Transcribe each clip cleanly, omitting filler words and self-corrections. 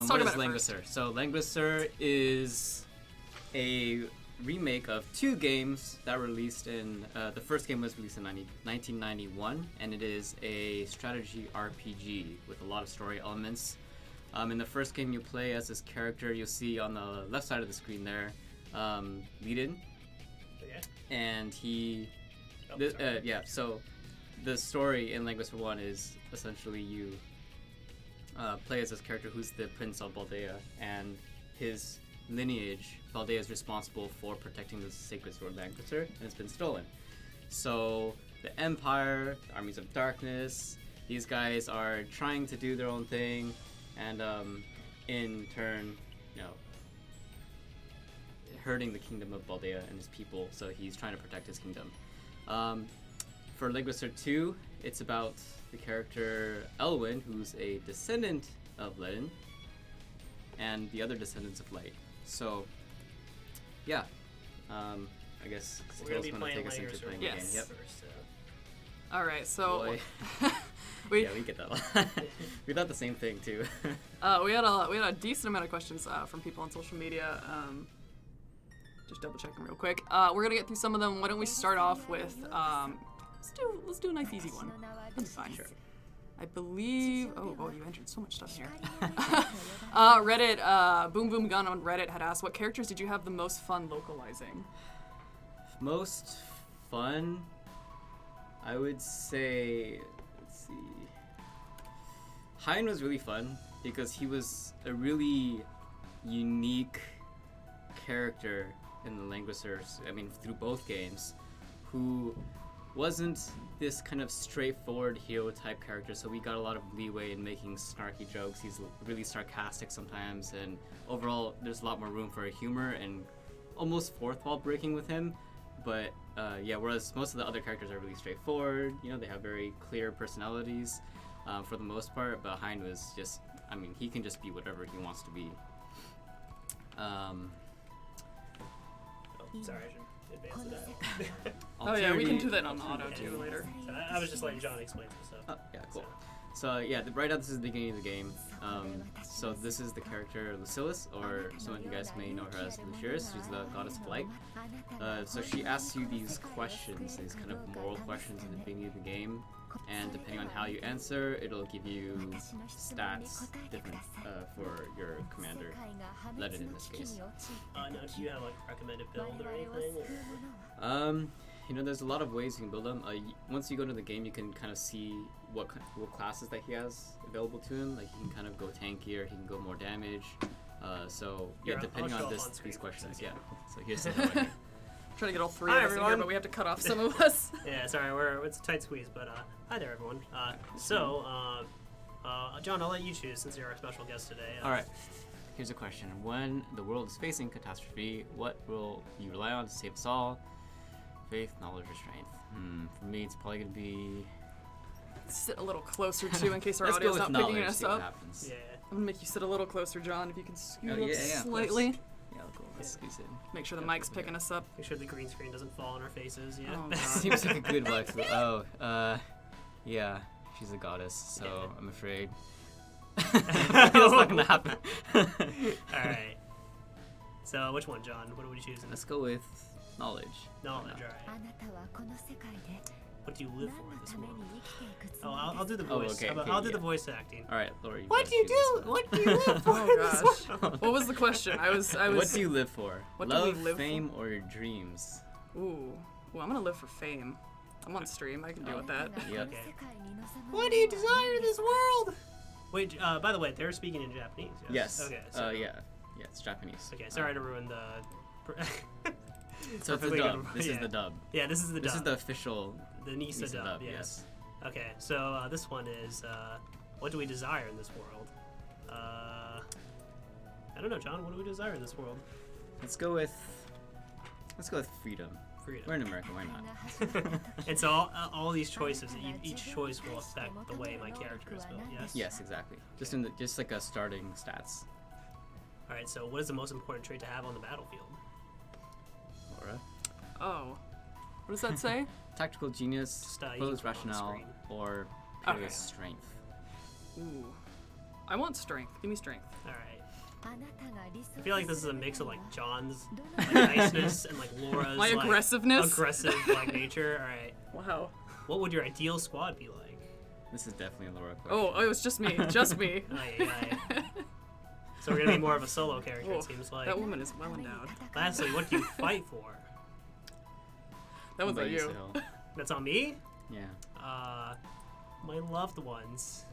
talk about is Langrisser? So Langrisser is a remake of two games that were released in, the first game was released in 1991, and it is a strategy RPG with a lot of story elements. In the first game you play as this character, you'll see on the left side of the screen there, Leadin. Okay. And he, sorry. so the story in Langrisser I is essentially you play as this character who's the Prince of Baldea, and his lineage, Baldea is responsible for protecting the sacred sword Langrisser, and it's been stolen. So the Empire, the Armies of Darkness, these guys are trying to do their own thing, and in turn, hurting the kingdom of Baldea and his people, so he's trying to protect his kingdom. For Langrisser II, it's about the character Elwyn, who's a descendant of Ledin, and the other descendants of Light. So, yeah, I guess we're going to be want to playing take us into Langrisser playing Yes. the game. Yep. first. All right, so Boy. we Yeah, we get that a lot. We thought the same thing too. we had a decent amount of questions from people on social media. Just double checking real quick. We're gonna get through some of them. Why don't we start off with let's do a nice easy one. That'll be fine. Sure. I believe. Oh, you entered so much stuff here. Reddit, Boom Boom Gun on Reddit had asked, what characters did you have the most fun localizing? Most fun, I would say. Let's see. Hein was really fun because he was a really unique character in the Langrissers, through both games, who wasn't this kind of straightforward hero type character, so we got a lot of leeway in making snarky jokes. He's really sarcastic sometimes, and overall there's a lot more room for humor and almost fourth wall breaking with him. But whereas most of the other characters are really straightforward, they have very clear personalities for the most part, but Hein was just, he can just be whatever he wants to be. Sorry, I should advance it out. Oh yeah, we can do that on auto too later. So I was just letting John explain some stuff. Yeah, cool. So right now this is the beginning of the game. So this is the character Lucillus, or some of you guys may know her as Lucius. She's the goddess of light. So she asks you these questions, these kind of moral questions in the beginning of the game, and depending on how you answer, it'll give you stats different for your commander, Ledin in this case. Now, do you have like recommended build or anything? There's a lot of ways you can build them. Once you go into the game, you can kind of see what classes that he has available to him. Like he can kind of go tanky, or he can go more damage. Depending on these questions, yeah. So here's the Trying to get all three of us in here, but we have to cut off some of us. Yeah, sorry, it's a tight squeeze, but hi there, everyone. John, I'll let you choose since you're our special guest today. All right. Here's a question: when the world is facing catastrophe, what will you rely on to save us all? Faith, knowledge, or strength? For me, it's probably gonna be. Sit a little closer too, in case our Let's audio's go with not picking knowledge, us see what up. happens. Yeah. I'm gonna make you sit a little closer, John. If you can scoot up Yeah, slightly. Yeah, cool. Let's squeeze in. Make sure the mic's picking us up. Make sure the green screen doesn't fall on our faces. Yeah. Oh, God. Seems like a good wife. Yeah, she's a goddess, so I'm afraid that's not gonna happen. All right. So which one, John? What do we choose? Let's go with knowledge. Knowledge. All right. What do you live for in this world? Oh, I'll do the voice. I'll do the voice acting. All right, Lori. What do you do? What do you live for? Oh gosh. What was the question? I was. What do you live for? What do Love, we live fame, or your dreams? Ooh, I'm gonna live for fame. I'm on stream. I can deal with that. Yep. Okay. What do you desire in this world? Wait. By the way, they're speaking in Japanese. Yes. Okay. So, yeah, it's Japanese. Okay. Sorry to ruin the. So it's the dub. This is the dub. Yeah, this is the dub. This is the official. The Nisa dub. Yes. Okay. So this one is what do we desire in this world? I don't know, John. What do we desire in this world? Let's go with freedom. Freedom. We're in America. Why not? And so all these choices, each choice will affect the way my character is built. Yes. Yes, exactly. Just like a starting stats. All right. So what is the most important trait to have on the battlefield? Laura. Oh, what does that say? Tactical genius, Just, you pose can put it on the rationale, screen. or Okay. strength. Ooh, I want strength. Give me strength. All right. I feel like this is a mix of like John's like, niceness and like Laura's my like, aggressiveness. Aggressive like nature. All right. Wow. What would your ideal squad be like? This is definitely a Laura question. Oh, it was just me. Just me. Aye. So we're gonna be more of a solo character, it seems like. That woman is well endowed. Lastly, what do you fight for? That was on you. That's on me? Yeah. My loved ones.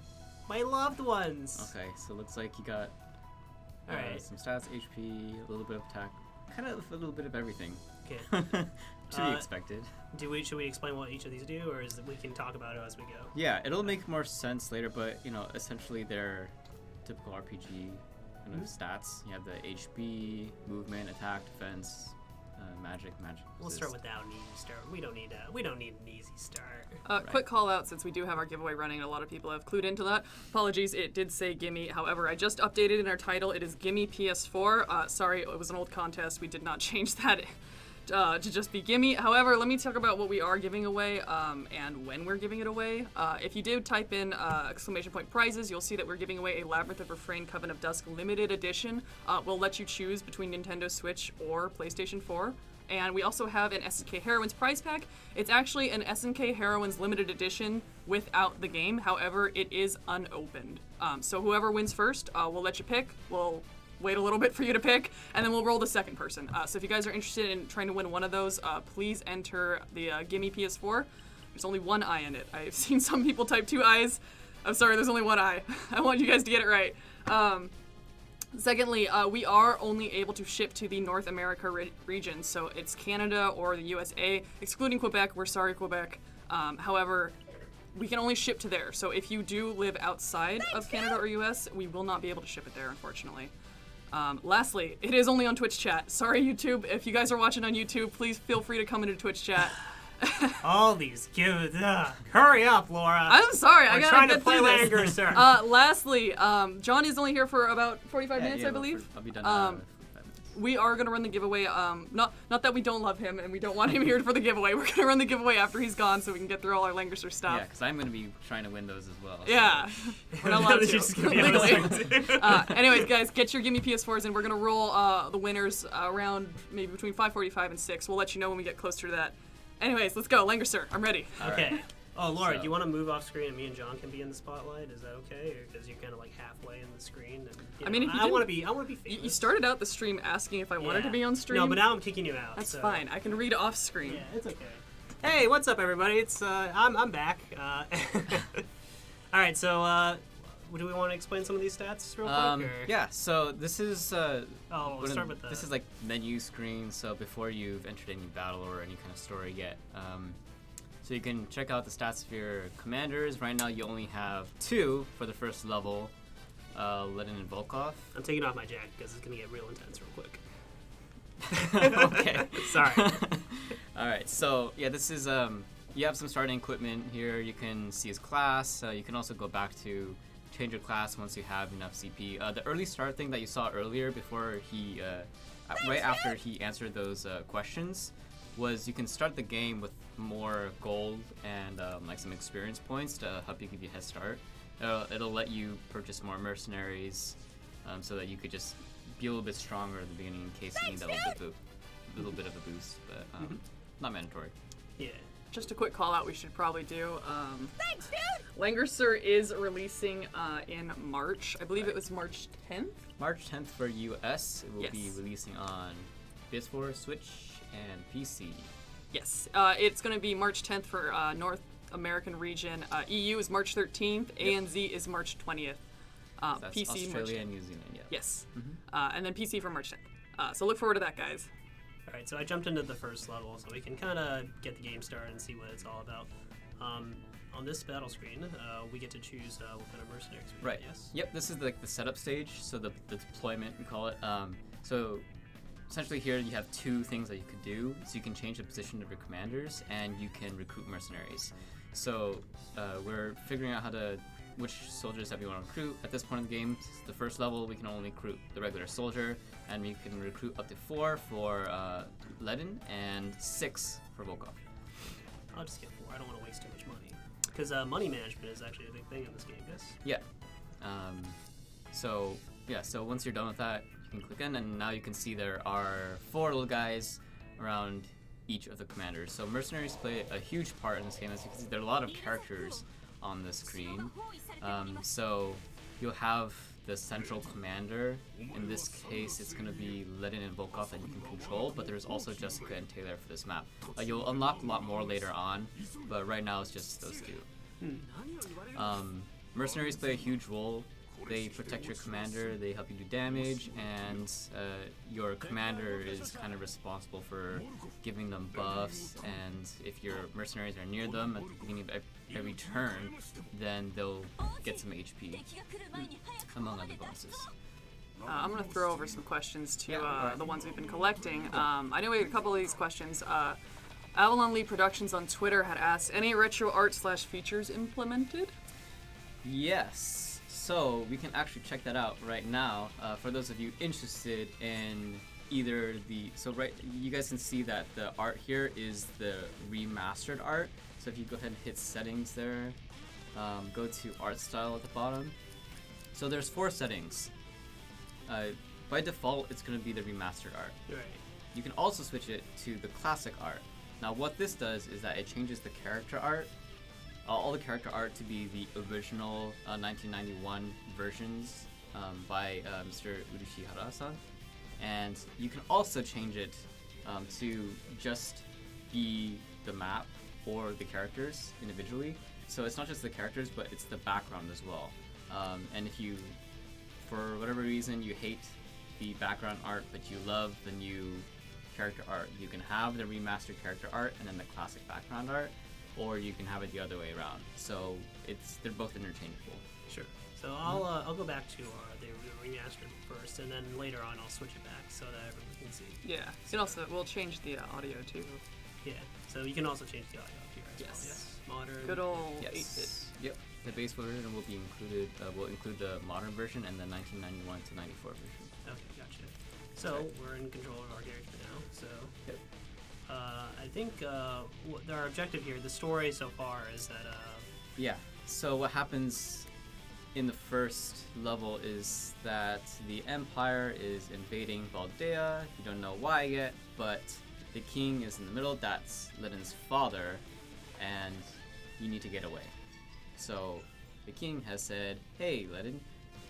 My loved ones. Okay, so it looks like you got some stats, HP, a little bit of attack, kind of a little bit of everything. Okay. To be expected. Should we explain what each of these do, or is it we can talk about it as we go? Yeah, it'll make more sense later, but you know, essentially they're typical RPG kind of stats. You have the HP, movement, attack, defense, magic. We'll start without an easy start. We don't need an easy start. Right. Quick call out, since we do have our giveaway running, and a lot of people have clued into that. Apologies, it did say gimme. However, I just updated in our title. It is gimme PS4. Sorry, it was an old contest. We did not change that to just be gimme. However, let me talk about what we are giving away and when we're giving it away. If you do type in ! prizes, you'll see that we're giving away a Labyrinth of Refrain Coven of Dusk limited edition. We'll let you choose between Nintendo Switch or PlayStation 4. And we also have an SNK Heroines prize pack. It's actually an SNK Heroines limited edition without the game. However, it is unopened. So whoever wins first, we'll let you pick. We'll wait a little bit for you to pick, and then we'll roll the second person. So if you guys are interested in trying to win one of those, please enter the Gimme PS4. There's only one eye in it. I've seen some people type 2 eyes. I'm sorry, there's only one eye. I want you guys to get it right. Secondly, we are only able to ship to the North America region, so it's Canada or the USA, excluding Quebec. We're sorry, Quebec. However, we can only ship to there. So if you do live outside of Canada or US, we will not be able to ship it there, unfortunately. Lastly, it is only on Twitch chat. Sorry, YouTube. If you guys are watching on YouTube, please feel free to come into Twitch chat. All these kids. Hurry up, Laura. I'm sorry. I gotta trying get to play Langrisser. Lastly, John is only here for about 45 minutes, I believe. I'll be done in 5 minutes. We are gonna run the giveaway. Not that we don't love him and we don't want him here for the giveaway. We're gonna run the giveaway after he's gone, so we can get through all our Langrisser stuff. Yeah, because I'm gonna be trying to win those as well. Yeah, we're not allowed to. Just gonna be legally. Anyways, guys, get your Gimme PS4s, and we're gonna roll the winners around maybe between 5:45 and 6. We'll let you know when we get closer to that. Anyways, let's go, Langrisser. I'm ready. Okay. Right. Oh, Laura, do you want to move off screen and me and John can be in the spotlight? Is that okay? Or because you're kind of like halfway in the screen? And, I mean, if you I want to be famous. You started out the stream asking if I wanted to be on stream. No, but now I'm kicking you out. That's fine. I can read off screen. Yeah, it's okay. Hey, what's up, everybody? It's I'm back. All right, so do we want to explain some of these stats real quick? Or? Yeah. So this is we'll start with this is like menu screen. So before you've entered any battle or any kind of story yet. So you can check out the stats of your commanders. Right now you only have 2 for the first level, Ledin and Volkov. I'm taking off my jacket because it's going to get real intense real quick. Okay. Sorry. All right, so yeah, this is, you have some starting equipment here. You can see his class. You can also go back to change your class once you have enough CP. The early start thing that you saw earlier before he, right after he answered those questions, was you can start the game with more gold and like some experience points to help you give you a head start. It'll let you purchase more mercenaries so that you could just be a little bit stronger at the beginning in case you need that little bit of a boost, but not mandatory. Yeah. Just a quick call out we should probably do. Thanks, dude! Langrisser is releasing in March. I believe it was March 10th? March 10th for US. It will be releasing on PS4, Switch, and PC. Yes, it's going to be March 10th for North American region. EU is March 13th. ANZ is March 20th. So that's PC Australia March 10th. and New Zealand, yeah. Yes, and then PC for March 10th. So look forward to that, guys. All right, so I jumped into the first level, so we can kind of get the game started and see what it's all about. On this battle screen, we get to choose what kind of mercenaries we right. have, yes? Yep, this is like the setup stage, so the deployment, we call it. So essentially here you have 2 things that you could do. So you can change the position of your commanders, and you can recruit mercenaries. So we're figuring out which soldiers that we want to recruit. At this point in the game, the first level, we can only recruit the regular soldier, and we can recruit up to 4 for Ledin and 6 for Volkov. I'll just get 4. I don't want to waste too much money. Because money management is actually a big thing in this game, yes? Yeah. So yeah, so once you're done with that, you can click in, and now you can see there are 4 little guys around each of the commanders. So mercenaries play a huge part in this game. As you can see, there are a lot of characters on the screen. So you'll have the central commander. In this case, it's going to be Ledin and Volkov that you can control, but there's also Jessica and Taylor for this map. You'll unlock a lot more later on, but right now it's just those 2. Mercenaries play a huge role. They protect your commander, they help you do damage, and your commander is kind of responsible for giving them buffs, and if your mercenaries are near them at the beginning of every turn, then they'll get some HP, among other bonuses. I'm going to throw over some questions to the ones we've been collecting. I know we had a couple of these questions. Avalon Lee Productions on Twitter had asked, any retro art / features implemented? Yes. So we can actually check that out right now. For those of you interested in either you guys can see that the art here is the remastered art. So if you go ahead and hit settings there, go to art style at the bottom. So there's 4 settings. By default, it's going to be the remastered art. Right. You can also switch it to the classic art. Now what this does is that it changes the character art. All the character art to be the original 1991 versions by Mr. Urishihara-san. And you can also change it to just be the map or the characters individually. So it's not just the characters, but it's the background as well. And if you, for whatever reason, you hate the background art, but you love the new character art, you can have the remastered character art and then the classic background art, or you can have it the other way around. So they're both interchangeable. Sure. So I'll go back to the remastered first, and then later on I'll switch it back so that everyone can see. Yeah. You can also, we'll change the audio too. Yeah. So you can also change the audio up here as Yes. well. Yes. Modern. Good old Yes. 8-bit. Yep. The base version will be included. Will include the modern version and the 1991 to 94 version. Okay, gotcha. So we're in control of our character now. So. Yep. I think our objective here, the story so far, is that. Yeah. So what happens in the first level is that the Empire is invading Valdea. You don't know why yet, but the king is in the middle. That's Ledin's father, and you need to get away. So the king has said, "Hey, Ledin,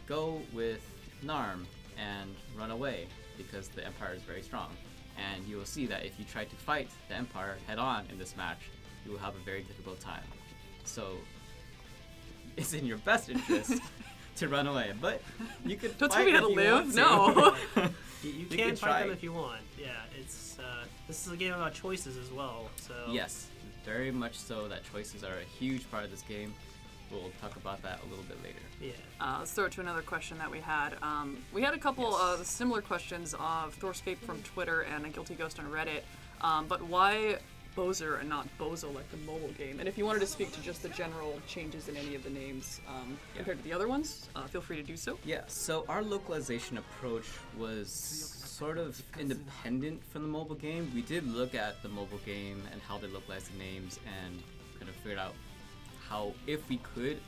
go with Narm and run away because the Empire is very strong." And you will see that if you try to fight the Empire head-on in this match, you will have a very difficult time. So it's in your best interest to run away, but you could Don't fight tell me how to if you live. want to. No. You can can try. fight them if you want. Yeah, it's this is a game about choices as well. So Yes, very much so. That choices are a huge part of this game. We'll talk about that a little bit later. Yeah. Let's throw it to another question that we had. We had a couple of similar questions of Thorscape from Twitter and a Guilty Ghost on Reddit. But why Bowser and not Bozo like the mobile game? And if you wanted to speak to just the general changes in any of the names compared to the other ones, feel free to do so. Yeah, so our localization approach was sort of independent from the mobile game. We did look at the mobile game and how they localized the names and kind of figured out how, if we could,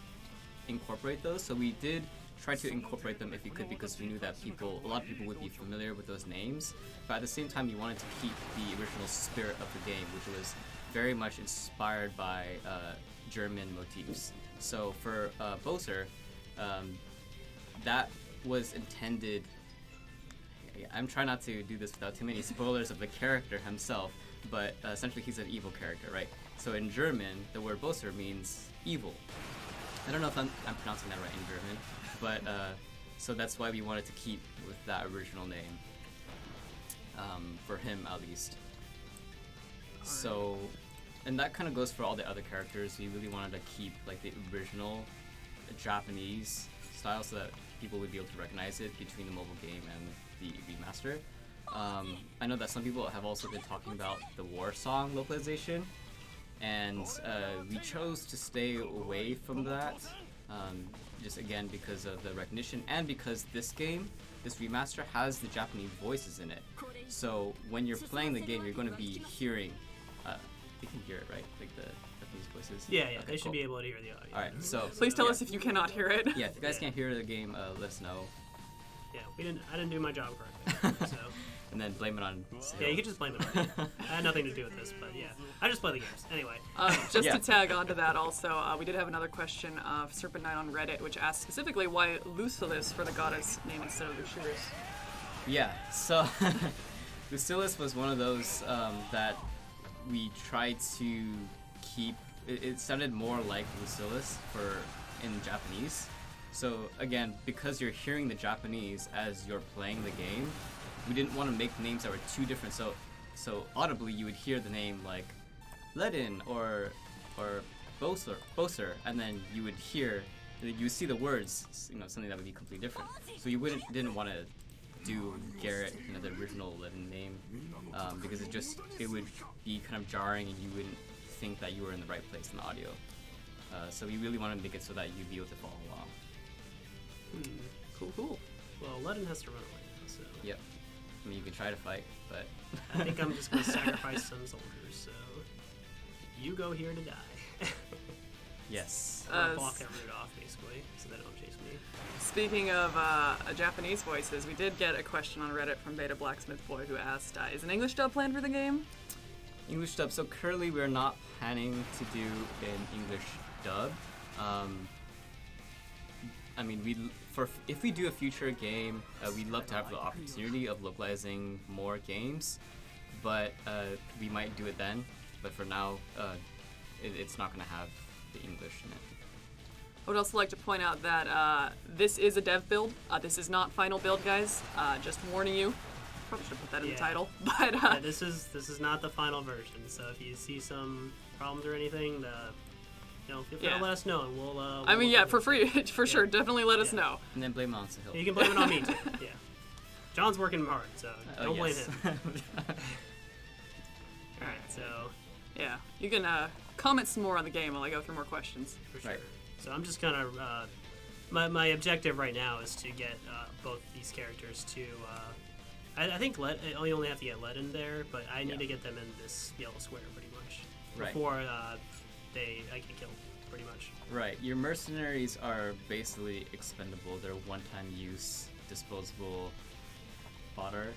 incorporate those. So we did try to incorporate them if we could, because we knew that a lot of people would be familiar with those names. But at the same time, we wanted to keep the original spirit of the game, which was very much inspired by German motifs. So for Bowser, that was intended. I'm trying not to do this without too many spoilers of the character himself, but essentially he's an evil character, right? So in German, the word Bowser means evil. I don't know if I'm pronouncing that right in German, but so that's why we wanted to keep with that original name, for him at least. So, and that kind of goes for all the other characters. We really wanted to keep like the original Japanese style so that people would be able to recognize it between the mobile game and the remaster. I know that some people have also been talking about the War Song localization, and we chose to stay away from that, just again because of the recognition and because this remaster has the Japanese voices in it. So when you're playing the game, you're going to be hearing, you can hear it, right? Like the Japanese voices? Yeah, Okay, they should cool. be able to hear the audio. Alright, so Please tell us if you cannot hear it. yeah, if you guys can't hear the game, let us know. I didn't do my job correctly. So. And then blame it on Sahil. Yeah, you could just blame it on me. I had nothing to do with this, but yeah, I just play the games anyway. Just to tag onto that, also, we did have another question of Serpent Knight on Reddit, which asked specifically why Lucilius for the goddess name instead of Lucius. Yeah, so Lucilius was one of those that we tried to keep. It sounded more like Lucilius in Japanese. So again, because you're hearing the Japanese as you're playing the game, we didn't want to make names that were too different. So audibly you would hear the name like Ledin or Boser, and then you would see the words, something that would be completely different. So you didn't want to do Garrett, the original Ledin name, because it would be kind of jarring and you wouldn't think that you were in the right place in the audio. So we really wanted to make it so that you'd be able to follow along. Cool. Well, Ledin has to run away now, so. Yep. I mean, you can try to fight, but... I think I'm just going to sacrifice some soldiers, so... You go here to die. Yes. Block that route off, basically, so they don't chase me. Speaking of Japanese voices, we did get a question on Reddit from Beta Blacksmith Boy who asked, is an English dub planned for the game? English dub. So currently we're not planning to do an English dub. I mean, if we do a future game, we'd love to have the opportunity of localizing more games, but we might do it then. But for now, it's not going to have the English in it. I would also like to point out that this is a dev build. This is not final build, guys. Just warning you. Probably should have put that in the title. But this is not the final version. So if you see some problems or anything, feel free to let us know, and we'll. For free, for sure. Definitely let us know. And then blame it on Sahil. You can blame it on me too. Yeah. John's working hard, so don't blame him. All right, so. Yeah, you can comment some more on the game while I go through more questions. For sure. Right. So I'm just kind of my objective right now is to get both these characters to. I think you only have to get Ledin there, but I need to get them in this yellow square pretty much before I get killed pretty much. Right. Your mercenaries are basically expendable. They're one-time use, disposable fodder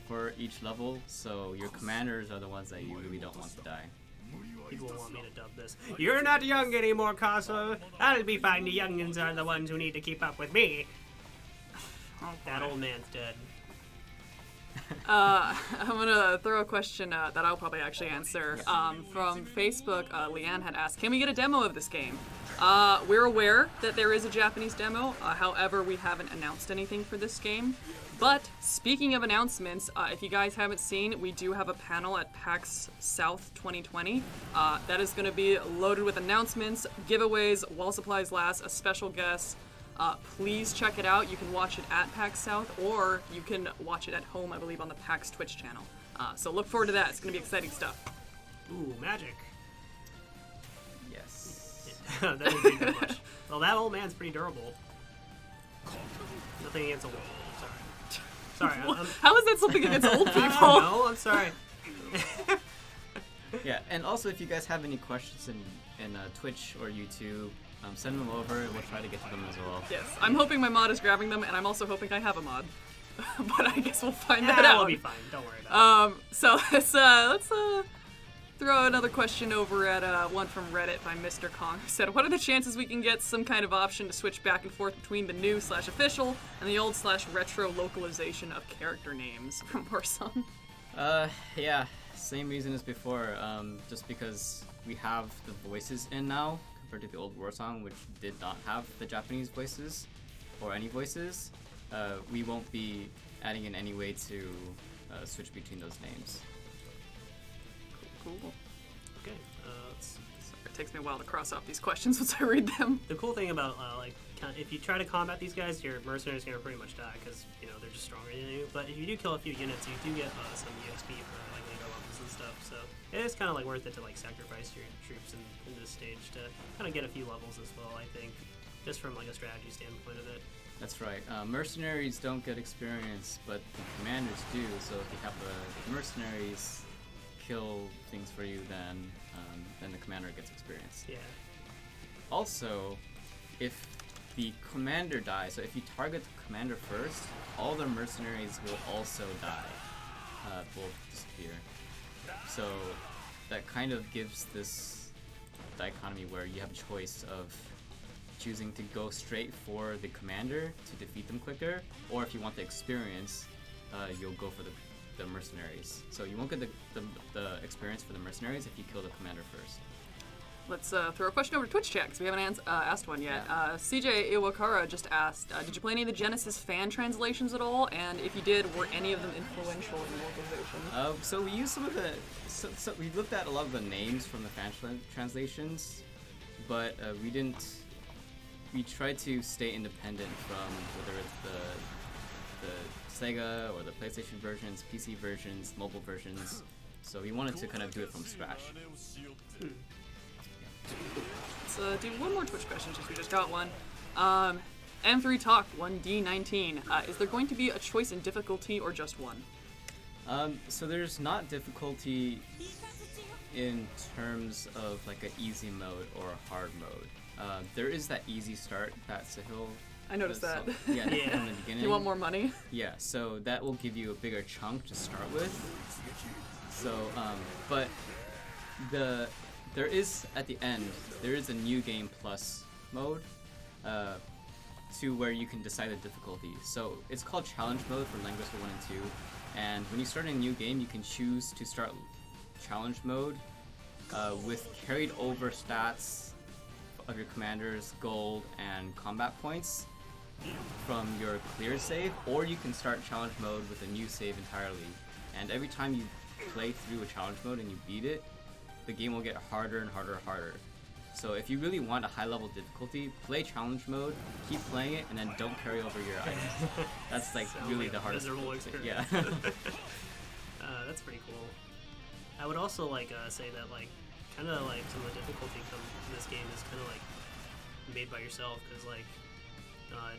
for each level. So your commanders are the ones that you really don't want to die. People want me to dub this. You're not young anymore, Casa. That'll be fine. The youngins are the ones who need to keep up with me. That old man's dead. I'm gonna throw a question that I'll probably actually answer. From Facebook, Leanne had asked, can we get a demo of this game? We're aware that there is a Japanese demo, however, we haven't announced anything for this game. But speaking of announcements, if you guys haven't seen, we do have a panel at PAX South 2020. That is going to be loaded with announcements, giveaways, while supplies last, a special guest. Please check it out. You can watch it at PAX South, or you can watch it at home, I believe, on the PAX Twitch channel. So look forward to that. It's going to be exciting stuff. Ooh, magic. Yes. That didn't do that much. Well, that old man's pretty durable. Nothing against old people. Sorry. How is that something against old people? I don't know. I'm sorry. Yeah, and also if you guys have any questions in Twitch or YouTube, send them over and we'll try to get to them as well. Yes, I'm hoping my mod is grabbing them, and I'm also hoping I have a mod. But I guess we'll find that out. That'll be fine. Don't worry about it. So let's throw another question over at one from Reddit by Mr. Kong, who said, what are the chances we can get some kind of option to switch back and forth between the new/official and the old/retro localization of character names from Warzone? Yeah, same reason as before, just because we have the voices in now, compared to the old Warzone, which did not have the Japanese voices, or any voices. We won't be adding in any way to switch between those names. Cool. Okay, let's see. Sorry, it takes me a while to cross off these questions once I read them. The cool thing about if you try to combat these guys, your mercenaries are gonna pretty much die because they're just stronger than you. But if you do kill a few units, you do get some EXP for later levels and stuff. So it is kind of worth it to sacrifice your troops in this stage to kind of get a few levels as well. I think, just from a strategy standpoint of it. That's right. Mercenaries don't get experience, but the commanders do. So if you have the mercenaries kill things for you, then the commander gets experience. Yeah. Also, if the commander dies. So if you target the commander first, all the mercenaries will also die. Will disappear. So that kind of gives this dichotomy where you have a choice of choosing to go straight for the commander to defeat them quicker, or if you want the experience, you'll go for the mercenaries. So you won't get the experience for the mercenaries if you kill the commander first. Let's throw a question over to Twitch chat because we haven't asked one yet. Yeah. CJ Iwakara just asked, did you play any of the Genesis fan translations at all? And if you did, were any of them influential in localization? So we used some of the... So we looked at a lot of the names from the fan translations, but we didn't... We tried to stay independent from whether it's the Sega or the PlayStation versions, PC versions, mobile versions. So we wanted to kind of do it from scratch. Let's do one more Twitch question since we just got one. M3 Talk 1D19. Is there going to be a choice in difficulty or just one? So there's not difficulty in terms of like an easy mode or a hard mode. There is that easy start that Sahil. I noticed that. Yeah, from the beginning. You want more money? Yeah, so that will give you a bigger chunk to start with. So, but there is at the end there is a new game plus mode, to where you can decide the difficulty. So it's called challenge mode for Langrisser 1 and 2, and when you start a new game, you can choose to start challenge mode with carried over stats of your commanders, gold, and combat points from your clear save, or you can start challenge mode with a new save entirely. And every time you play through a challenge mode and you beat it, the game will get harder and harder and harder. So if you really want a high level difficulty, play challenge mode, keep playing it, and then don't carry over your items. That's like really the hardest thing. Yeah. That's pretty cool. I would also like say that like kind of like some of the difficulty in this game is kind of like made by yourself, because like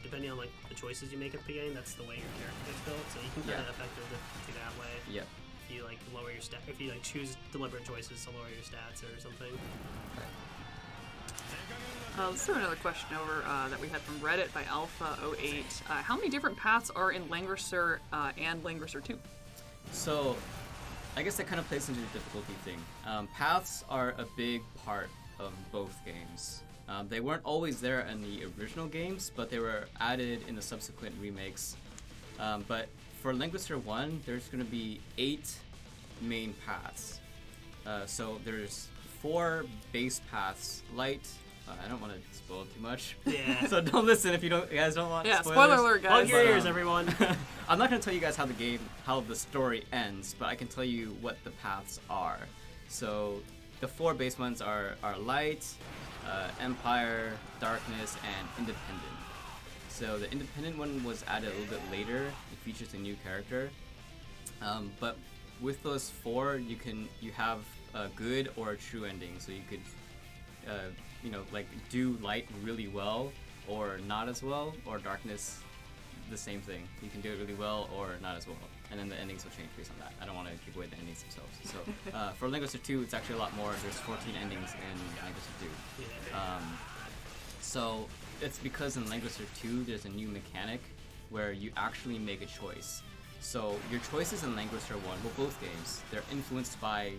depending on like the choices you make at the beginning, that's the way your character gets built. So you can kind of affect the difficulty that way. Yep. If you like lower your stat, if you like choose deliberate choices to lower your stats or something. Let's throw another question over that we had from Reddit by Alpha08. How many different paths are in Langrisser and Langrisser II? So, I guess that kind of plays into the difficulty thing. Paths are a big part of both games. They weren't always there in the original games, but they were added in the subsequent remakes. But for Langrisser 1, there's going to be 8 main paths. So there's 4 base paths, light. I don't want to spoil too much. Yeah. So don't listen if you guys don't want spoilers. Spoiler alert, guys. Plug your ears, everyone. I'm not going to tell you guys how the story ends, but I can tell you what the paths are. So the 4 base ones are light, Empire, Darkness, and Independent. So the Independent one was added a little bit later. It features a new character. But with those 4, you have a good or a true ending. So you could, like do light really well or not as well, or darkness, the same thing. You can do it really well or not as well. And then the endings will change based on that. I don't want to give away the endings themselves. So for Langrisser 2, it's actually a lot more. There's 14 endings in Langrisser 2. So it's because in Langrisser 2, there's a new mechanic where you actually make a choice. So your choices in Langrisser 1, well, both games, they're influenced by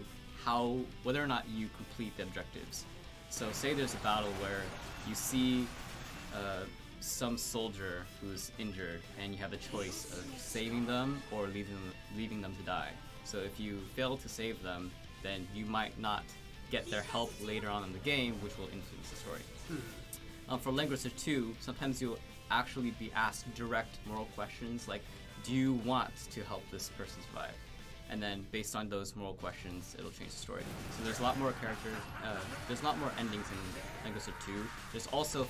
whether or not you complete the objectives. So say there's a battle where you see some soldier who's injured, and you have the choice of saving them or leaving them to die. So if you fail to save them, then you might not get their help later on in the game, which will influence the story. For Langrisser 2, sometimes you'll actually be asked direct moral questions like, do you want to help this person survive? And then based on those moral questions, it'll change the story. So there's a lot more characters, there's a lot more endings in Langrisser 2. There's also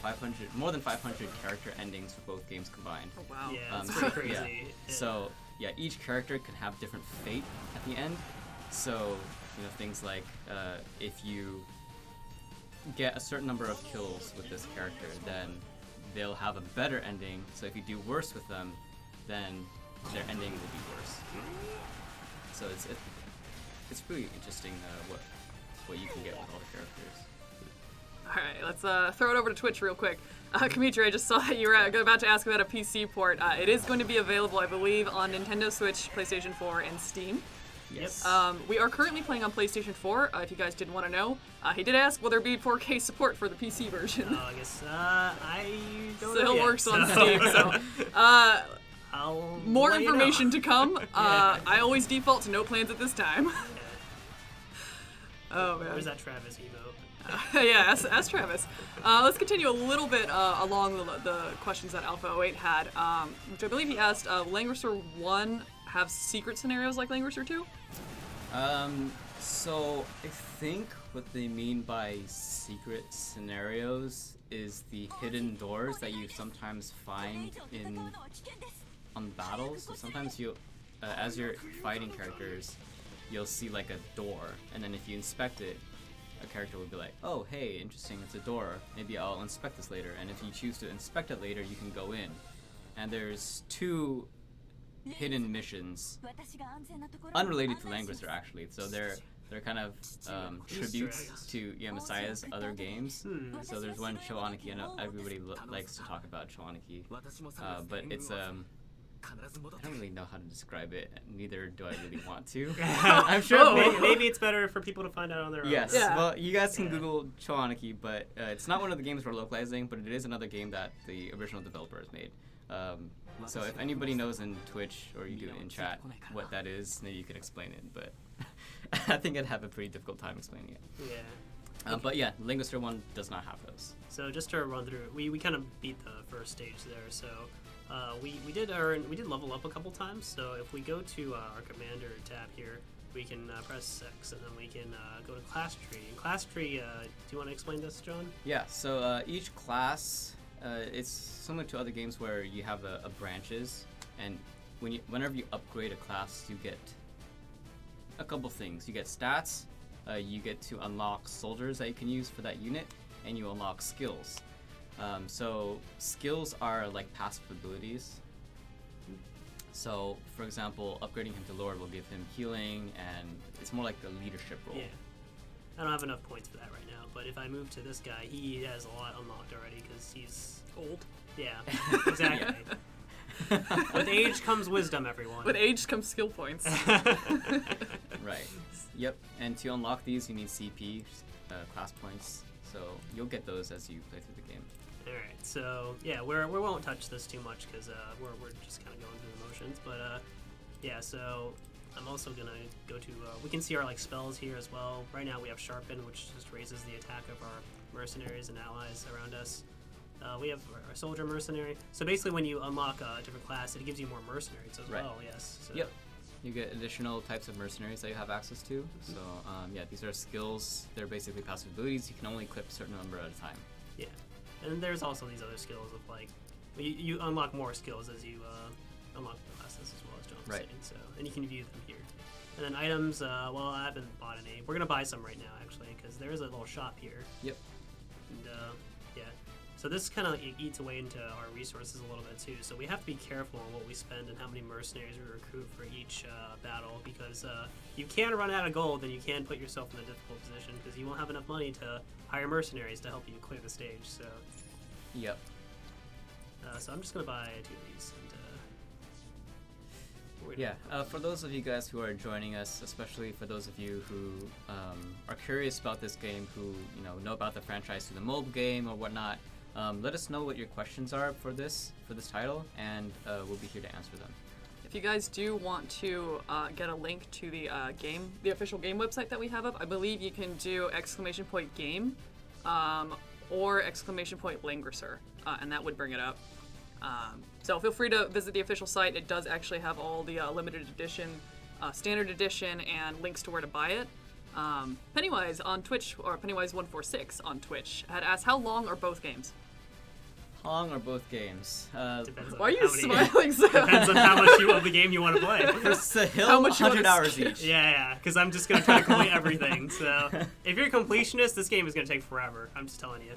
more than 500 character endings for both games combined. Oh wow. Yeah, that's pretty crazy. Yeah. So yeah, each character can have different fate at the end. So, things like if you get a certain number of kills with this character, then they'll have a better ending. So if you do worse with them, then their ending will be worse. So it's pretty interesting what you can get with all the characters. All right, let's throw it over to Twitch real quick. Dimitri, I just saw that you were about to ask about a PC port. It is going to be available, I believe, on Nintendo Switch, PlayStation 4, and Steam. Yes. We are currently playing on PlayStation 4, if you guys didn't want to know. He did ask, will there be 4K support for the PC version? I guess I don't know Still yet, works on so- Steam, so... I'll more let you know. information to come. I always default to no plans at this time. Oh, man. Where's that Travis emote? Yeah, ask Travis. Let's continue a little bit along the questions that Alpha 08 had, which I believe he asked, Langrisser I have secret scenarios like Langrisser II? So I think what they mean by secret scenarios is the hidden doors that you sometimes find on battles. So sometimes you, as you're fighting characters, you'll see like a door, and then if you inspect it, a character will be like, oh, hey, interesting, it's a door. Maybe I'll inspect this later. And if you choose to inspect it later, you can go in. And there's 2 hidden missions, unrelated to Langrisser actually. So they're kind of tributes to Messiah's other games. So there's one Choaniki, and everybody likes to talk about Choaniki, but it's I don't really know how to describe it. Neither do I really want to. I'm sure Maybe it's better for people to find out on their own. Yes, Yeah. well, you guys can Google Choaniki, but it's not one of the games we're localizing, but it is another game that the original developers made. So if anybody knows in Twitch or you do it in chat what that is, maybe you could explain it, but I think I'd have a pretty difficult time explaining it. Yeah. But yeah, Langrisser 1 does not have those. So just to run through, we kind of beat the first stage there. So we did level up a couple times. So if we go to our commander tab here, we can press X, and then we can go to class tree. In class tree, do you want to explain this, John? Yeah. So each class, it's similar to other games where you have a branches, and whenever you upgrade a class, you get a couple things. You get stats. You get to unlock soldiers that you can use for that unit, and you unlock skills. So skills are like passive abilities. So, for example, upgrading him to Lord will give him healing, and it's more like the leadership role. Yeah. I don't have enough points for that right now, but if I move to this guy, he has a lot unlocked already because he's Old. Yeah, exactly. With age comes wisdom, everyone. With age comes skill points. Right. Yep. And to unlock these, you need CP, class points. So you'll get those as you play through the game. All right. So yeah, we won't touch this too much because we're just kind of going through the motions. But yeah. So I'm also gonna go to. We can see our like spells here as well. Right now we have Sharpen, which just raises the attack of our mercenaries and allies around us. We have our soldier mercenary. So basically, when you unlock a different class, it gives you more mercenaries as well. Yes. So. Yep. You get additional types of mercenaries that you have access to. So yeah, these are skills. They're basically passive abilities. You can only equip a certain number at a time. Yeah, and there's also these other skills of like, you unlock more skills as you unlock the classes as well, as John was saying. So, and you can view them here. And then items. Well, I haven't bought any. We're gonna buy some right now actually, because there is a little shop here. Yep. And yeah. So this kind of eats away into our resources a little bit too. So we have to be careful on what we spend and how many mercenaries we recruit for each battle, because you can run out of gold and you can put yourself in a difficult position because you won't have enough money to hire mercenaries to help you clear the stage. So. Yep. So I'm just gonna buy 2 of these. And, yeah. For those of you guys who are joining us, especially for those of you who are curious about this game, who know about the franchise through the mobile game or whatnot. Let us know what your questions are for this title, and we'll be here to answer them. If you guys do want to get a link to the the official game website that we have up, I believe you can do !game or !Langrisser, and that would bring it up. So feel free to visit the official site. It does actually have all the limited edition, standard edition, and links to where to buy it. Pennywise on Twitch, or Pennywise146 on Twitch, had asked, how long are both games? How long are both games? depends on Why are you how many- smiling so? Depends on how much of the game you want to play. First the hill, How much you 100 wanna hours skip? each. Yeah, because I'm just gonna try to complete everything. So if you're a completionist, this game is gonna take forever. I'm just telling you.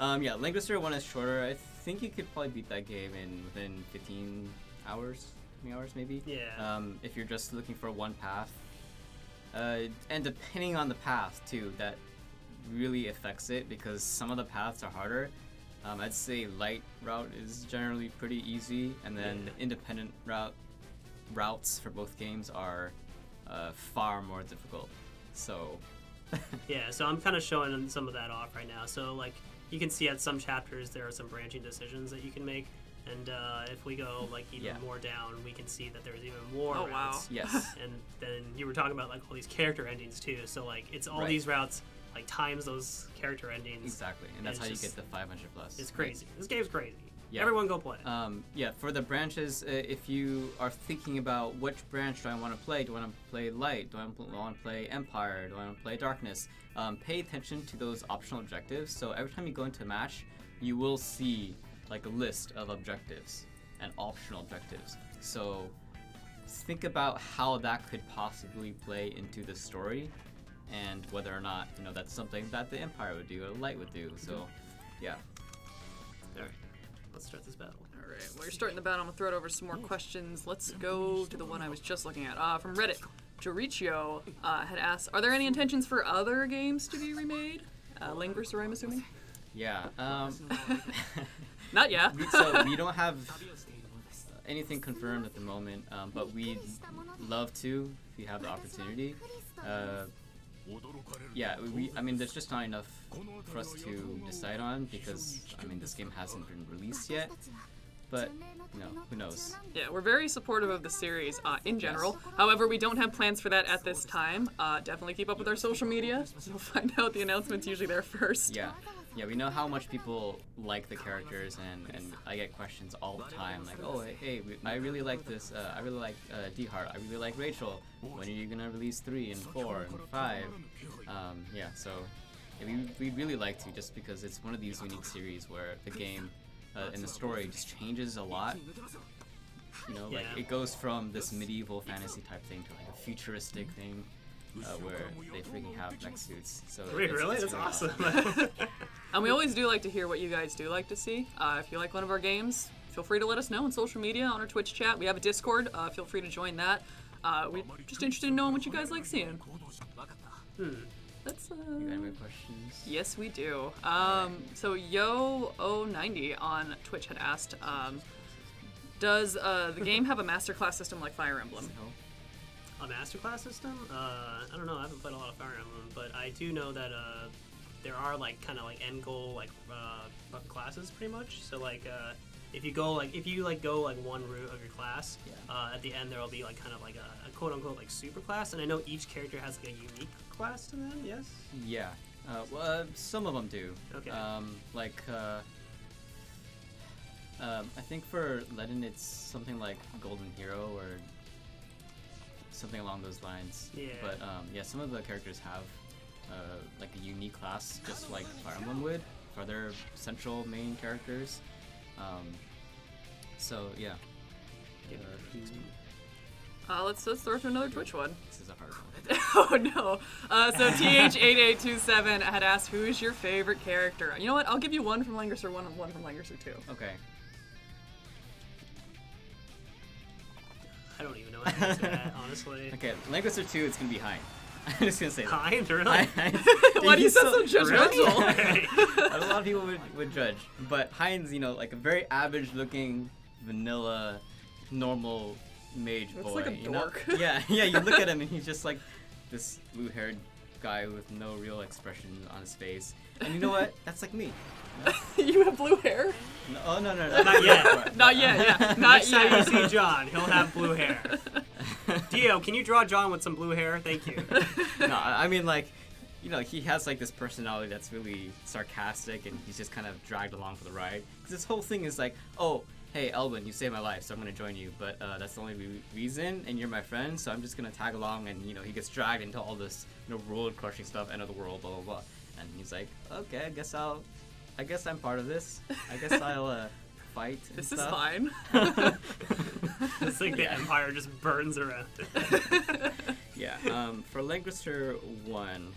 Yeah, Langrisser 1 is shorter. I think you could probably beat that game within 15 hours, 20 hours maybe. Yeah. If you're just looking for one path. And depending on the path too, that really affects it because some of the paths are harder. I'd say light route is generally pretty easy, and then the independent routes for both games are far more difficult. So Yeah, so I'm kind of showing some of that off right now. So like you can see at some chapters there are some branching decisions that you can make, and if we go like even more down, we can see that there's even more routes. Wow. yes, And then you were talking about like all these character endings too. So like it's all these routes like times those character endings. exactly, and that's how you get the 500 plus. It's crazy. This game's crazy. Yeah. Everyone go play it. Yeah, for the branches, if you are thinking about which branch do I want to play, do I want to play Light, do I want to play Empire, do I want to play Darkness, pay attention to those optional objectives. So every time you go into a match, you will see like a list of objectives and optional objectives. So think about how that could possibly play into the story and whether or not, that's something that the Empire would do or Light would do. So, yeah. All right, let's start this battle. All right, while you're starting the battle, I'm gonna throw it over some more questions. Let's go to the one I was just looking at. From Reddit, Jorichio had asked, are there any intentions for other games to be remade? Langrisser, I'm assuming? Yeah. Not yet. So we don't have anything confirmed at the moment, but we'd love to if you have the opportunity. I mean, there's just not enough for us to decide on because, this game hasn't been released yet. But, who knows? Yeah, we're very supportive of the series in general. However, we don't have plans for that at this time. Definitely keep up with our social media. You'll find out the announcements usually there first. Yeah, we know how much people like the characters, and I get questions all the time, like, oh, hey, I really like this, I really like D-Heart, I really like Rachel, when are you gonna release 3 and 4 and 5? So we'd really like to, just because it's one of these unique series where the game and the story just changes a lot. Like it goes from this medieval fantasy type thing to like a futuristic thing. Where they freaking have mech suits. So Wait, really? That's awesome. And we always do like to hear what you guys do like to see. If you like one of our games, feel free to let us know on social media, on our Twitch chat. We have a Discord. Feel free to join that. We're just interested in knowing what you guys like seeing. That's You got any more questions? Yes, we do. So Yo090 on Twitch had asked, does the game have a masterclass system like Fire Emblem? A masterclass system? I don't know. I haven't played a lot of Fire Emblem, but I do know that there are like kind of like end goal classes pretty much. So like if you go one route of your class, at the end there will be like kind of like a quote unquote like super class, and I know each character has like a unique class to them. Yes. Yeah. Well, some of them do. Okay. I think for Ledin it's something like Golden Hero or something along those lines. Yeah. But some of the characters have like a unique class, just like Fire Emblem would for their central main characters. So yeah. Let's throw to another Twitch one. This is a hard one. Oh no. So TH8827 had asked, who is your favorite character? You know what? I'll give you one from Langrisser 1 and one from Langrisser 2. Okay. I don't even know how to answer that, honestly. Okay, Langrisser 2, it's gonna be Hein. I'm just gonna say that. Hein, really? Why do you sound so judgmental? Really? A lot of people would judge, but Hein's, like a very average-looking, vanilla, normal mage Looks boy. like a dork. Yeah. You look at him and he's just like this blue-haired guy with no real expression on his face. And you know what? That's like me. You have blue hair? No, no. Not yet. Not yet, yeah. Not Next time you yet. see John, he'll have blue hair. Dio, can you draw John with some blue hair? Thank you. No, I mean, like, he has like this personality that's really sarcastic, and he's just kind of dragged along for the ride. Because this whole thing is like, oh, hey, Elwin, you saved my life, so I'm gonna join you. But that's the only reason, and you're my friend, so I'm just gonna tag along. And he gets dragged into all this, world-crushing stuff, end of the world, blah blah blah. And he's like, okay, I guess I'm part of this. I guess I'll fight. And This stuff. is fine. It's like the Empire just burns around it. Yeah. For Langrisser 1.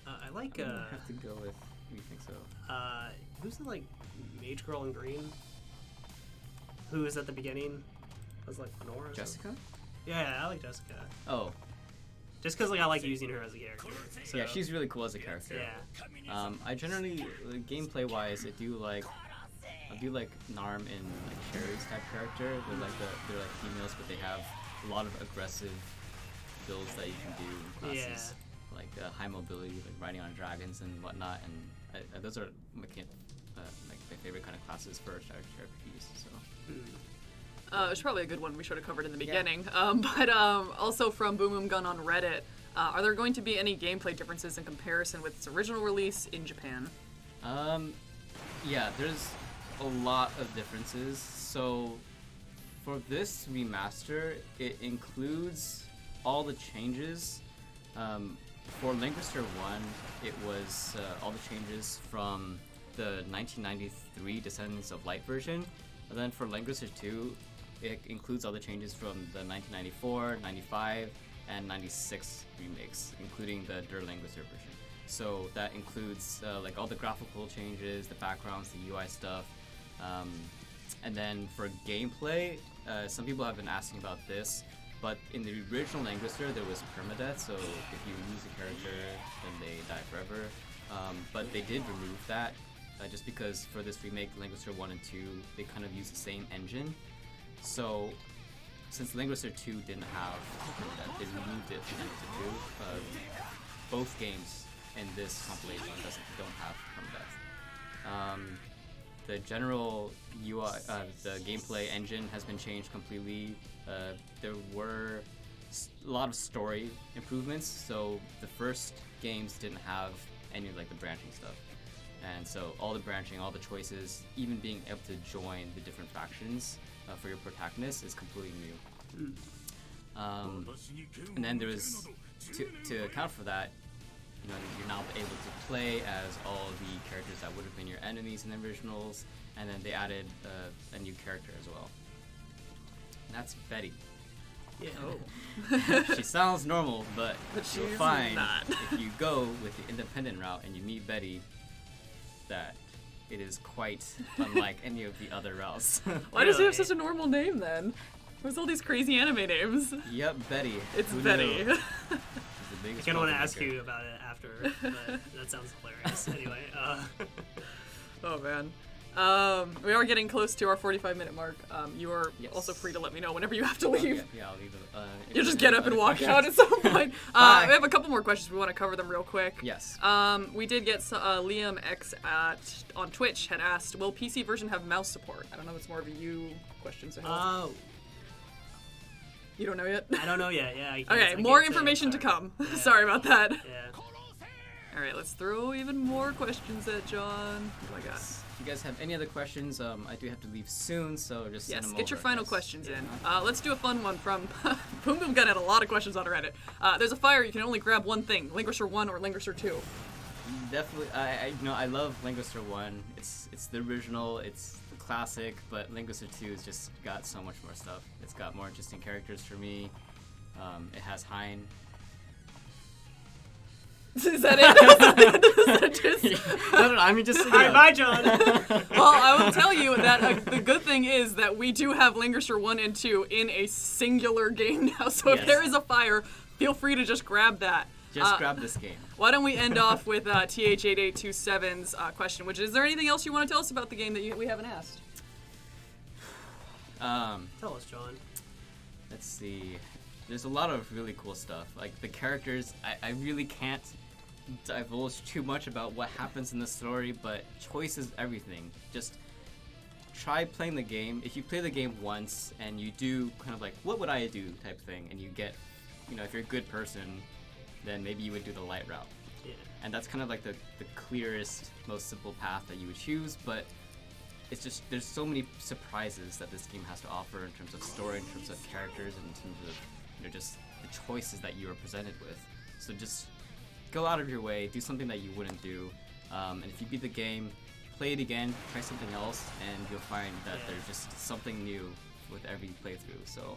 I like. I have to go with. Who do you think so? Who's the like mage girl in green? Who is at the beginning? Was like Nora. Jessica? Yeah, I like Jessica. Oh, Just because like I like using her as a character. So, yeah, she's really cool as a character. Yeah. I generally, gameplay-wise, I do like Narm and like Cherry's type character. They're like females, but they have a lot of aggressive builds that you can do in classes, like high mobility, like riding on dragons and whatnot. And those are like my favorite kind of classes for RPGs. So. It's probably a good one we should have covered in the beginning. But also from Boom Boom Gun on Reddit, are there going to be any gameplay differences in comparison with its original release in Japan? Yeah, there's a lot of differences. So for this remaster, it includes all the changes. For Langrisser I, it was all the changes from the 1993 Descendants of Light version. And then for Langrisser II, it includes all the changes from the 1994, 95, and 96 remakes, including the Der Langrisser version. So that includes like all the graphical changes, the backgrounds, the UI stuff. And then for gameplay, some people have been asking about this, but in the original Langrisser there was permadeath, so if you lose a character, then they die forever. But they did remove that, just because for this remake, Langrisser 1 and 2, they kind of use the same engine. So since Langrisser 2 didn't have permadeath, they removed it from Langrisser 2. Both games in this compilation don't have permadeath. The general UI, the gameplay engine has been changed completely. There were a lot of story improvements, so the first games didn't have any of like the branching stuff. And so all the branching, all the choices, even being able to join the different factions for your protagonist is completely new. And then there was, to account for that, you know, you're now able to play as all the characters that would have been your enemies in the originals, and then they added a new character as well. And that's Betty. Yeah. Oh. She sounds normal, but you'll she's find not. if you go with the independent route and you meet Betty, that it is quite unlike any of the other routes. Why does he have such a normal name then? Where's all these crazy anime names? Yep, Betty. It's Who Betty. knew? I kind of want to ask you about it after, but that sounds hilarious. Anyway. Oh man. We are getting close to our 45-minute mark. You are also free to let me know whenever you have to leave. Yeah, I'll leave it. You just get up and walk out at some point. We have a couple more questions. We want to cover them real quick. Yes. We did get Liam X on Twitch had asked, will PC version have mouse support? I don't know if it's more of a you question. So Oh. You don't know yet? I don't know yet. Yeah. Okay, more information to come. Yeah. Sorry about that. Yeah. All right, let's throw even more questions at John. Oh my god. If you guys have any other questions, I do have to leave soon, so just send them get your over, final yes. questions in. Let's do a fun one from Boom Boom Gun had a lot of questions on Reddit. There's a fire, you can only grab one thing, Langrisser 1 or Langrisser 2. Definitely, I love Langrisser 1. It's the original, it's the classic, but Langrisser 2 has just got so much more stuff. It's got more interesting characters for me. It has Hein. Is that it? No, I mean just. All right, bye, John. Well, I will tell you that the good thing is that we do have Langrisser 1 and 2 in a singular game now. So if there is a fire, feel free to just grab that. Just grab this game. Why don't we end off with TH8827's question, which is there anything else you want to tell us about the game that we haven't asked? Tell us, John. Let's see. There's a lot of really cool stuff. Like the characters, I really can't divulge too much about what happens in the story, but choice is everything. Just try playing the game. If you play the game once and you do kind of like, what would I do type thing, and you get, you know, if you're a good person, then maybe you would do the light route. Yeah. And that's kind of like the clearest, most simple path that you would choose, but it's just, there's so many surprises that this game has to offer in terms of story, in terms of characters, and in terms of, you know, just the choices that you are presented with. So just go out of your way, do something that you wouldn't do, and if you beat the game, play it again, try something else, and you'll find that there's just something new with every playthrough. So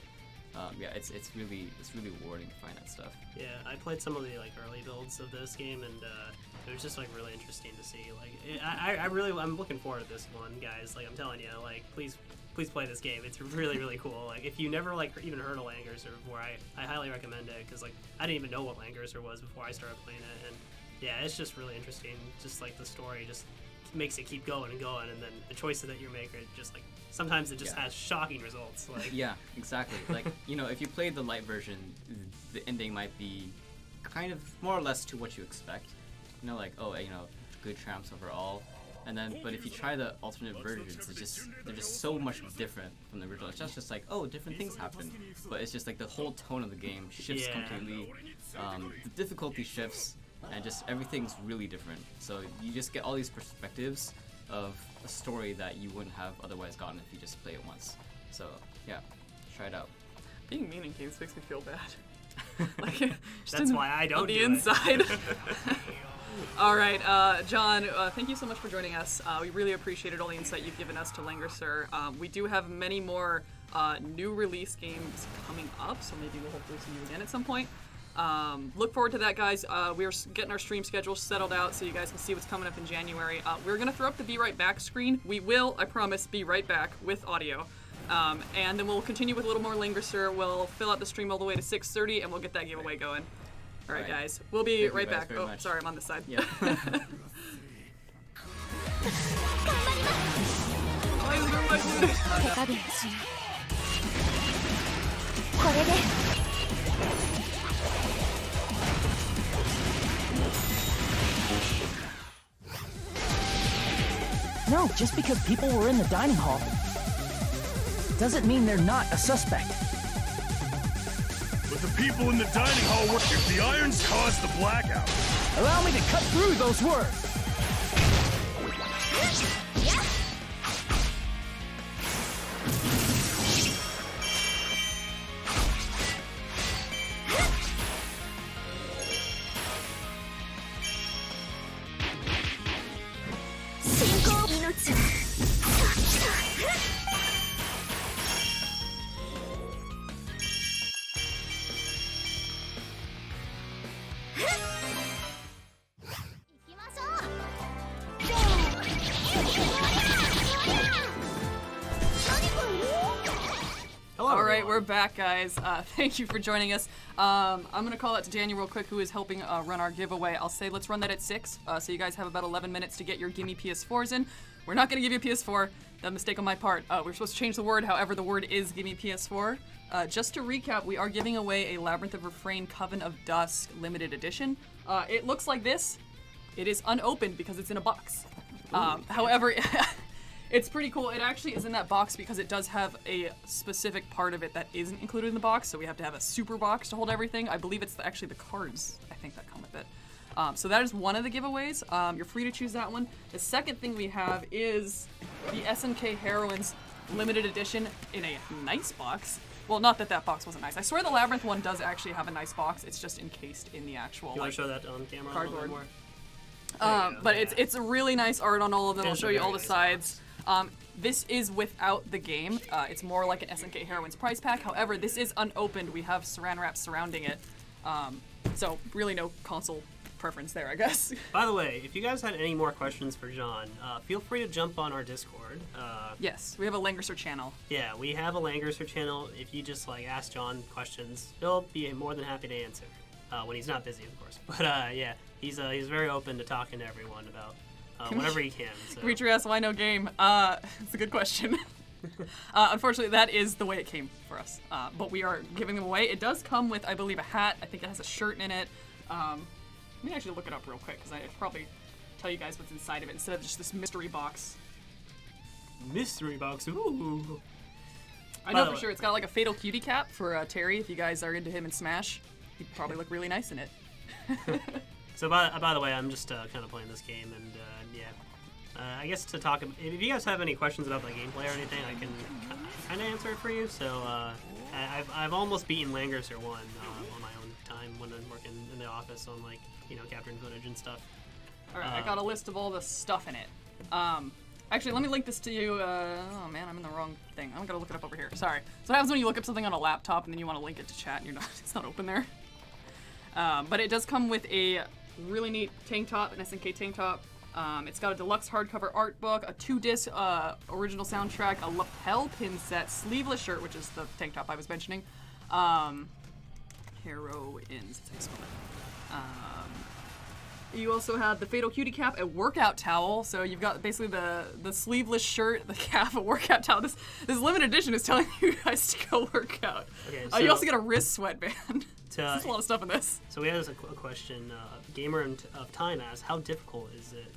yeah, it's really rewarding to find that stuff. Yeah, I played some of the like early builds of this game, and it was just like really interesting to see. Like, I'm looking forward to this one, guys. Like, I'm telling you, like, please play this game. It's really cool. Like, if you never like even heard of Langrisser before, I highly recommend it, because like I didn't even know what Langrisser was before I started playing it, and yeah, it's just really interesting. Just like the story just makes it keep going and going, and then the choices that you make are just like sometimes it just has shocking results. Like, yeah, exactly. Like, you know, if you played the light version, the ending might be kind of more or less to what you expect. You know, like, oh, you know, good triumphs over all. And then, but if you try the alternate versions, they're just so much different from the original. It's just like, oh, different things happen, but it's just like the whole tone of the game shifts completely. The difficulty shifts, and just everything's really different. So you just get all these perspectives of a story that you wouldn't have otherwise gotten if you just play it once. So yeah, try it out. Being mean in games makes me feel bad. Like, that's why I don't on the do inside. All right, John, thank you so much for joining us. We really appreciated all the insight you've given us to Langrisser. We do have many more new release games coming up, so maybe we'll hopefully see you again at some point. Look forward to that, guys. We're getting our stream schedule settled out so you guys can see what's coming up in January. We're going to throw up the Be Right Back screen. We will, I promise, be right back with audio. And then we'll continue with a little more Langrisser. We'll fill out the stream all the way to 6:30, and we'll get that giveaway going. All right, guys. We'll be right back. Oh, sorry, I'm on this side. Yeah. No, just because people were in the dining hall doesn't mean they're not a suspect. But the people in the dining hall were... If the irons caused the blackout... Allow me to cut through those words. We're back, guys. Thank you for joining us. I'm going to call out to Daniel real quick, who is helping run our giveaway. I'll say let's run that at 6, so you guys have about 11 minutes to get your Gimme PS4s in. We're not going to give you a PS4. That mistake on my part. We're supposed to change the word, however, the word is Gimme PS4. Just to recap, we are giving away a Labyrinth of Refrain Coven of Dusk limited edition. It looks like this. It is unopened because it's in a box. However... It's pretty cool. It actually is in that box because it does have a specific part of it that isn't included in the box, so we have to have a super box to hold everything. I believe it's actually the cards, I think, that come with it. So that is one of the giveaways. You're free to choose that one. The second thing we have is the SNK Heroines limited edition in a nice box. Well, not that that box wasn't nice. I swear the Labyrinth one does actually have a nice box. It's just encased in the actual, you want to show that on camera cardboard. A little bit more? But it's a really nice art on all of them. I'll show you all the sides. This is without the game. It's more like an SNK Heroines prize pack. However, this is unopened. We have saran wrap surrounding it. So really no console preference there, I guess. By the way, if you guys had any more questions for John, feel free to jump on our Discord. Yes, we have a Langrisser channel. Yeah, we have a Langrisser channel. If you just like ask John questions, he'll be more than happy to answer. When he's not busy, of course. But yeah, he's very open to talking to everyone about whatever he can. So. Reacher asks, why no game? It's a good question. Unfortunately, that is the way it came for us. But we are giving them away. It does come with, I believe, a hat. I think it has a shirt in it. Let me actually look it up real quick, because I should probably tell you guys what's inside of it instead of just this mystery box. Mystery box, ooh. I know for sure. It's got like a Fatal Cutie cap for Terry. If you guys are into him in Smash, he'd probably look really nice in it. So by the way, I'm just kind of playing this game, and yeah. I guess to talk, if you guys have any questions about the gameplay or anything, I can kind of answer it for you. So I've almost beaten Langrisser 1 on my own time when I'm working in the office on like capturing footage and stuff. All right, I got a list of all the stuff in it. Actually, let me link this to you. Oh man, I'm in the wrong thing. I'm gonna look it up over here. Sorry. So what happens when you look up something on a laptop and then you want to link it to chat and it's not open there. But it does come with a really neat tank top, an SNK tank top. It's got a deluxe hardcover art book, a 2-disc original soundtrack, a lapel pin set, sleeveless shirt, which is the tank top I was mentioning. Heroines. You also have the Fatal Cutie cap, a workout towel. So you've got basically the sleeveless shirt, the cap, a workout towel. This limited edition is telling you guys to go work out. Okay, so you also get a wrist sweatband. There's a lot of stuff in this. So we have a question. Gamer of Time asks, how difficult is it?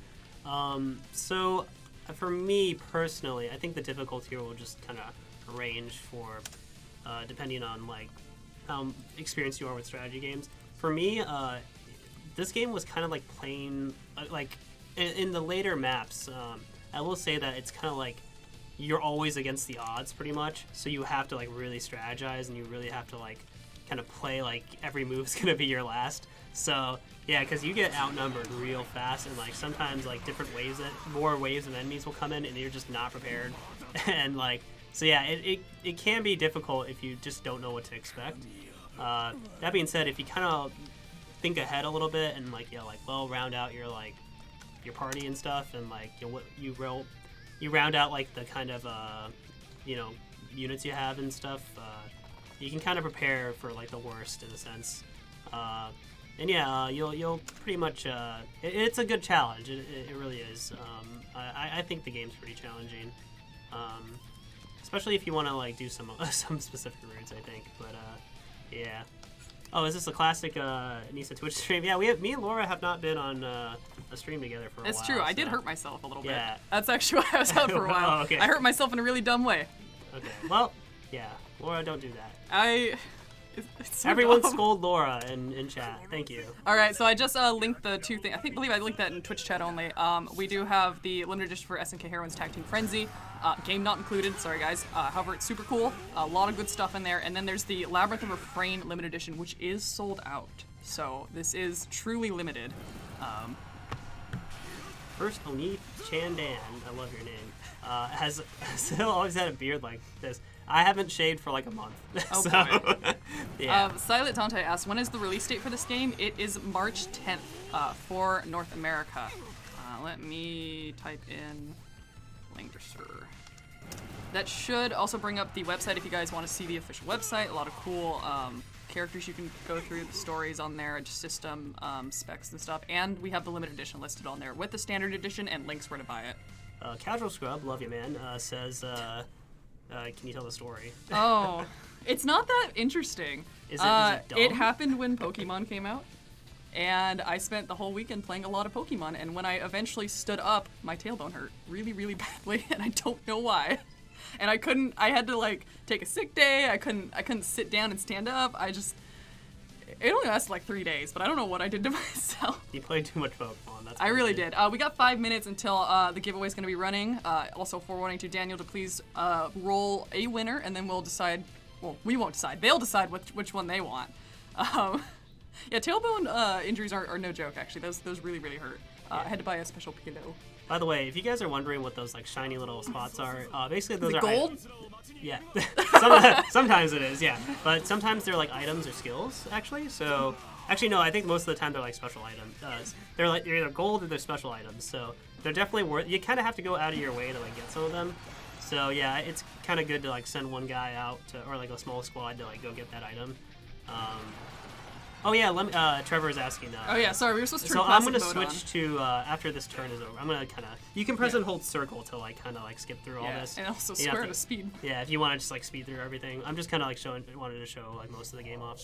So for me personally, I think the difficulty here will just kind of range for depending on like how experienced you are with strategy games. For me, this game was kind of like playing like in the later maps. I will say that it's kind of like you're always against the odds pretty much, so you have to like really strategize and you really have to like kind of play like every move's gonna be your last. So yeah, because you get outnumbered real fast, and like sometimes like more waves of enemies will come in and you're just not prepared. And like, so yeah, it can be difficult if you just don't know what to expect. That being said, if you kind of think ahead a little bit and like round out your like your party and stuff, and like you round out like the kind of units you have and stuff, you can kind of prepare for like the worst in a sense. And yeah, you'll pretty much it's a good challenge. It really is. I think the game's pretty challenging, especially if you want to like do some specific routes, I think. But yeah. Oh, is this a classic Nisa Twitch stream? Yeah, me and Laura have not been on a stream together for a while. It's true. I did hurt myself a little bit. Yeah. That's actually why I was out for a while. Oh, okay. I hurt myself in a really dumb way. Okay. Well, yeah. Laura, don't do that. It's so Everyone dumb. scold Laura in chat. Thank you. All right, so I just linked the two things. I believe I linked that in Twitch chat only. We do have the limited edition for SNK Heroines Tag Team Frenzy. Game not included, sorry guys. However, it's super cool. A lot of good stuff in there. And then there's the Labyrinth of Refrain limited edition, which is sold out. So this is truly limited. First, Oni Chandan, I love your name, has still always had a beard like this. I haven't shaved for like a month. Oh so, boy. Yeah. Silent Dante asks, when is the release date for this game? It is March 10th for North America. Let me type in Langrisser. That should also bring up the website if you guys want to see the official website. A lot of cool characters you can go through, the stories on there, just system specs and stuff. And we have the limited edition listed on there with the standard edition and links where to buy it. Casual Scrub, love you man, says, can you tell the story? Oh, it's not that interesting. Is it dumb? It happened when Pokemon came out. And I spent the whole weekend playing a lot of Pokemon, and when I eventually stood up, my tailbone hurt really, really badly, and I don't know why. And I had to like take a sick day. I couldn't sit down and stand up. It only lasted like 3 days, but I don't know what I did to myself. You played too much Pokemon. That's I really did. We got 5 minutes until the giveaway is going to be running. Also forewarning to Daniel to please roll a winner, and then we'll decide. Well, we won't decide. They'll decide which one they want. Yeah, tailbone injuries are no joke, actually. Those really, really hurt. I had to buy a special pillow. By the way, if you guys are wondering what those like shiny little spots are, basically those are gold? items. Yeah. Sometimes it is, yeah. But sometimes they're like items or skills, actually. So, actually, no, I think most of the time they're like special items. They're either gold or they're special items. So they're definitely worth. You kind of have to go out of your way to like get some of them. So yeah, it's kind of good to like send one guy out or like a small squad to like go get that item. Oh yeah, Trevor is asking. Oh yeah, sorry, we were supposed to turn So I'm classic gonna mode switch to after this turn is over. I'm gonna kind of. You can press and hold circle to like kind of like skip through all this. And also You have square to speed. Yeah, if you want to just like speed through everything. I'm just kind of like wanted to show like most of the game off.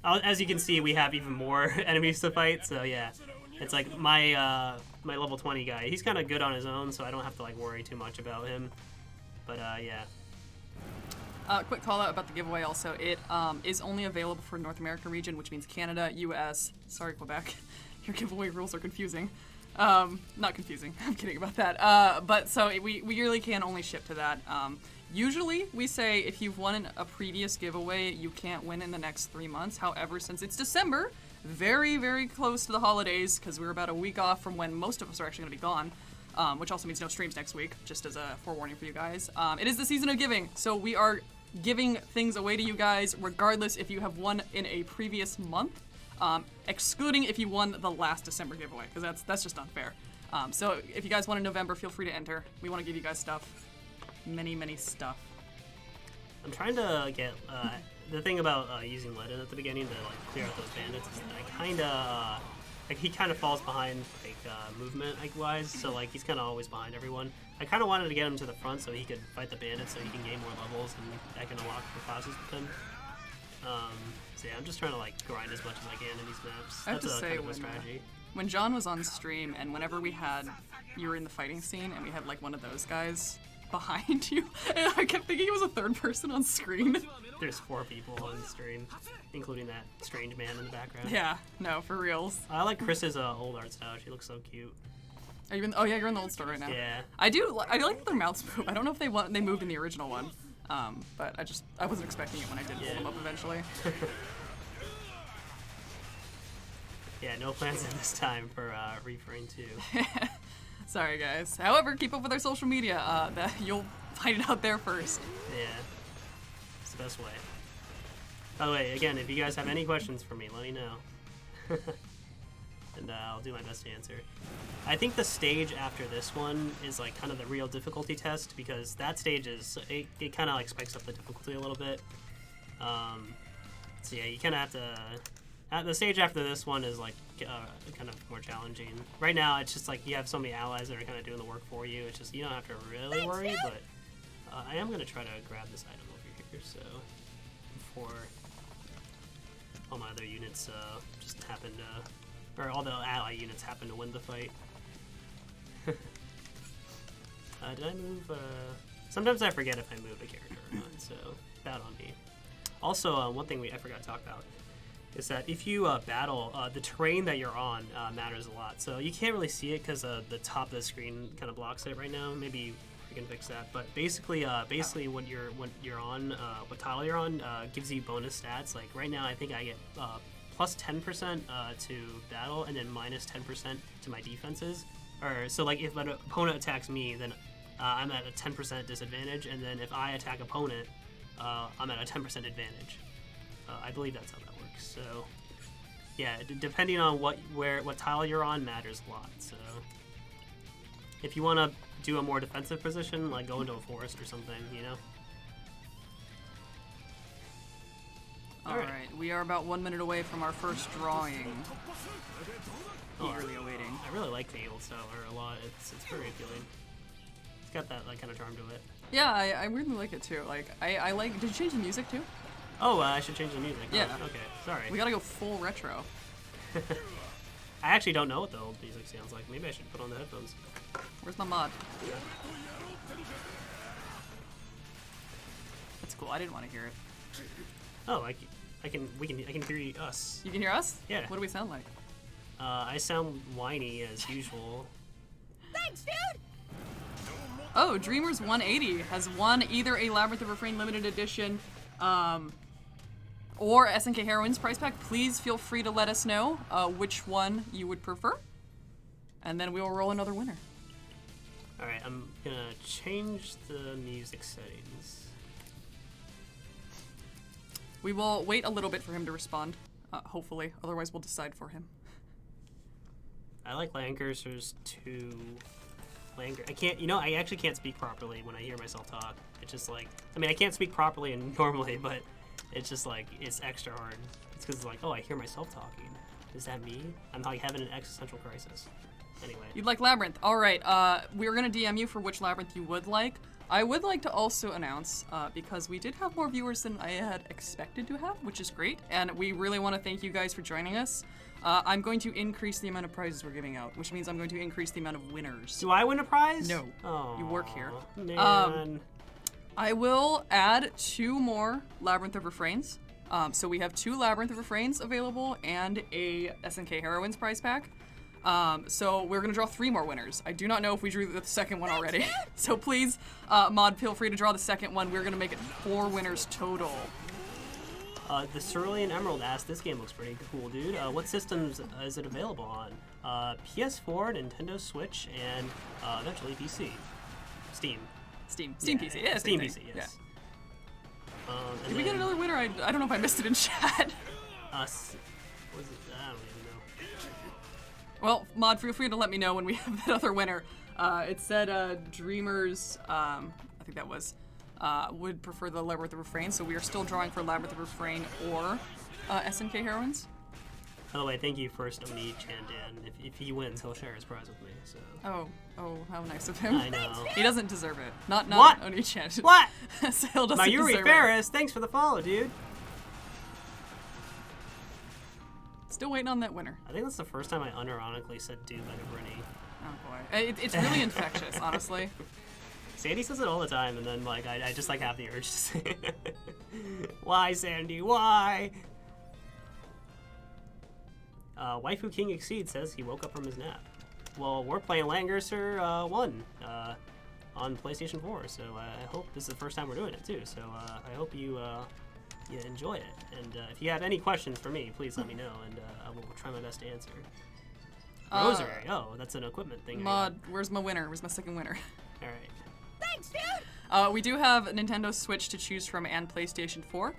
As you can see, we have even more enemies to fight. So yeah, it's like my my level 20 guy. He's kind of good on his own, so I don't have to like worry too much about him. But yeah. Quick call out about the giveaway also. It is only available for North America region, which means Canada, US. Sorry, Quebec. Your giveaway rules are confusing. Not confusing. I'm kidding about that. But so we really can only ship to that. Usually we say if you've won a previous giveaway, you can't win in the next 3 months. However, since it's December, very, very close to the holidays, because we're about a week off from when most of us are actually going to be gone. Which also means no streams next week, just as a forewarning for you guys. It is the season of giving, so we are giving things away to you guys, regardless if you have won in a previous month. excluding if you won the last December giveaway, because that's just unfair. So if you guys want in November, feel free to enter. We want to give you guys stuff. Many stuff. I'm trying to get the thing about using lead in at the beginning to like clear out those bandits is that I kind of like he kind of falls behind like movement wise, so like he's kind of always behind everyone. I kind of wanted to get him to the front so he could fight the bandits, so he can gain more levels and I can unlock the classes with him. So yeah, I'm just trying to like grind as much as I can in these maps. I have That's to say, kind of a strategy. When John was on stream and whenever you were in the fighting scene and we had like one of those guys behind you, and I kept thinking he was a third person on screen. There's 4 people on the stream, including that strange man in the background. Yeah, no, for reals. I like Chris's old art style. She looks so cute. Are you in, oh yeah, you're in the old store right now. Yeah. I like that their mouths move. I don't know if they moved in the original one, but I wasn't expecting it when I did pull them up eventually. Yeah, no plans at this time for Refrain 2. Sorry guys. However, keep up with our social media. That you'll find it out there first. Yeah. It's the best way. By the way, again, if you guys have any questions for me, let me know. And I'll do my best to answer. I think the stage after this one is like kind of the real difficulty test, because that stage is, it kind of like spikes up the difficulty a little bit. So yeah, you kind of have to, the stage after this one is like kind of more challenging. Right now, it's just like you have so many allies that are kind of doing the work for you. It's just, you don't have to really worry, but I am going to try to grab this item over here, so before all my other units just happen to, or all the ally units happen to win the fight. Did I move? Sometimes I forget if I moved a character or not, so bad on me. Also, one thing I forgot to talk about is that if you battle, the terrain that you're on matters a lot. So you can't really see it because the top of the screen kind of blocks it right now. Maybe we can fix that. But basically, when you're on, what tile you're on gives you bonus stats. Like right now, I think I get plus 10% to battle and then minus 10% to my defenses. Or so like if an opponent attacks me, then I'm at a 10% disadvantage, and then if I attack opponent, I'm at a 10% advantage. I believe that's how that works. So yeah, depending on what tile you're on matters a lot. So if you want to do a more defensive position, like go into a forest or something, you know. Alright, we are about 1 minute away from our first drawing. Eagerly awaiting. I really like the old style art a lot. It's very appealing. It's got that like kind of charm to it. Yeah, I really like it too. Like I like. Did you change the music too? Oh, I should change the music. Yeah. Oh, okay. Sorry. We gotta go full retro. I actually don't know what the old music sounds like. Maybe I should put on the headphones. Where's my mod? That's cool. I didn't want to hear it. Oh, I can hear us. You can hear us? Yeah. What do we sound like? I sound whiny as usual. Thanks, dude! Oh, Dreamers 180 has won either a Labyrinth of Refrain limited edition or SNK Heroines price pack. Please feel free to let us know which one you would prefer, and then we will roll another winner. Alright, I'm gonna change the music settings. We will wait a little bit for him to respond, hopefully. Otherwise, we'll decide for him. I like Langrisser II. I can't, I actually can't speak properly when I hear myself talk. It's just like, I mean, I can't speak properly normally, but it's just like, it's extra hard. It's because it's like, oh, I hear myself talking. Is that me? I'm like having an existential crisis. Anyway. You'd like Labyrinth. All right, we're gonna DM you for which Labyrinth you would like. I would like to also announce, because we did have more viewers than I had expected to have, which is great, and we really want to thank you guys for joining us. I'm going to increase the amount of prizes we're giving out, which means I'm going to increase the amount of winners. Do I win a prize? No. Aww, You work here. Man. I will add 2 more Labyrinth of Refrains. So we have 2 Labyrinth of Refrains available and a SNK Heroines prize pack. So we're gonna draw 3 more winners. I do not know if we drew the second one already. So please, Mod, feel free to draw the second one. We're gonna make it 4 winners total. The Cerulean Emerald asked, this game looks pretty cool, dude. What systems is it available on? PS4, Nintendo Switch, and eventually PC. Steam. Steam Yeah, PC. Yeah, Steam same PC, thing. yes. Did we get another winner? I don't know if I missed it in chat. Was it? I don't even know. Well, Mod, feel free to let me know when we have that other winner. It said Dreamers, I think that was, would prefer the Labyrinth of Refrain, so we are still drawing for Labyrinth of Refrain or SNK Heroines. By the way, thank you first, Oni Chandan. If he wins, he'll share his prize with me. So. Oh, how nice of him. I know. He doesn't deserve it. Not What? Oni-chan. What? Sale doesn't Mayuri deserve Ferris, thanks for the follow, dude. it. Still waiting on that winner. I think that's the first time I unironically said dude like a Brinny. Oh boy. It's really infectious, honestly. Sandy says it all the time, and then like I just like have the urge to say it. Why, Sandy? Why? Waifu King Exceed says he woke up from his nap. Well, we're playing Langrisser I on PlayStation 4, so I hope this is the first time we're doing it too. So I hope you enjoy it. And if you have any questions for me, please let me know, and I will try my best to answer. Rosary. Oh, that's an equipment thing. Mod, where's my winner? Where's my second winner? All right. Thanks, dude! We do have Nintendo Switch to choose from and PlayStation 4.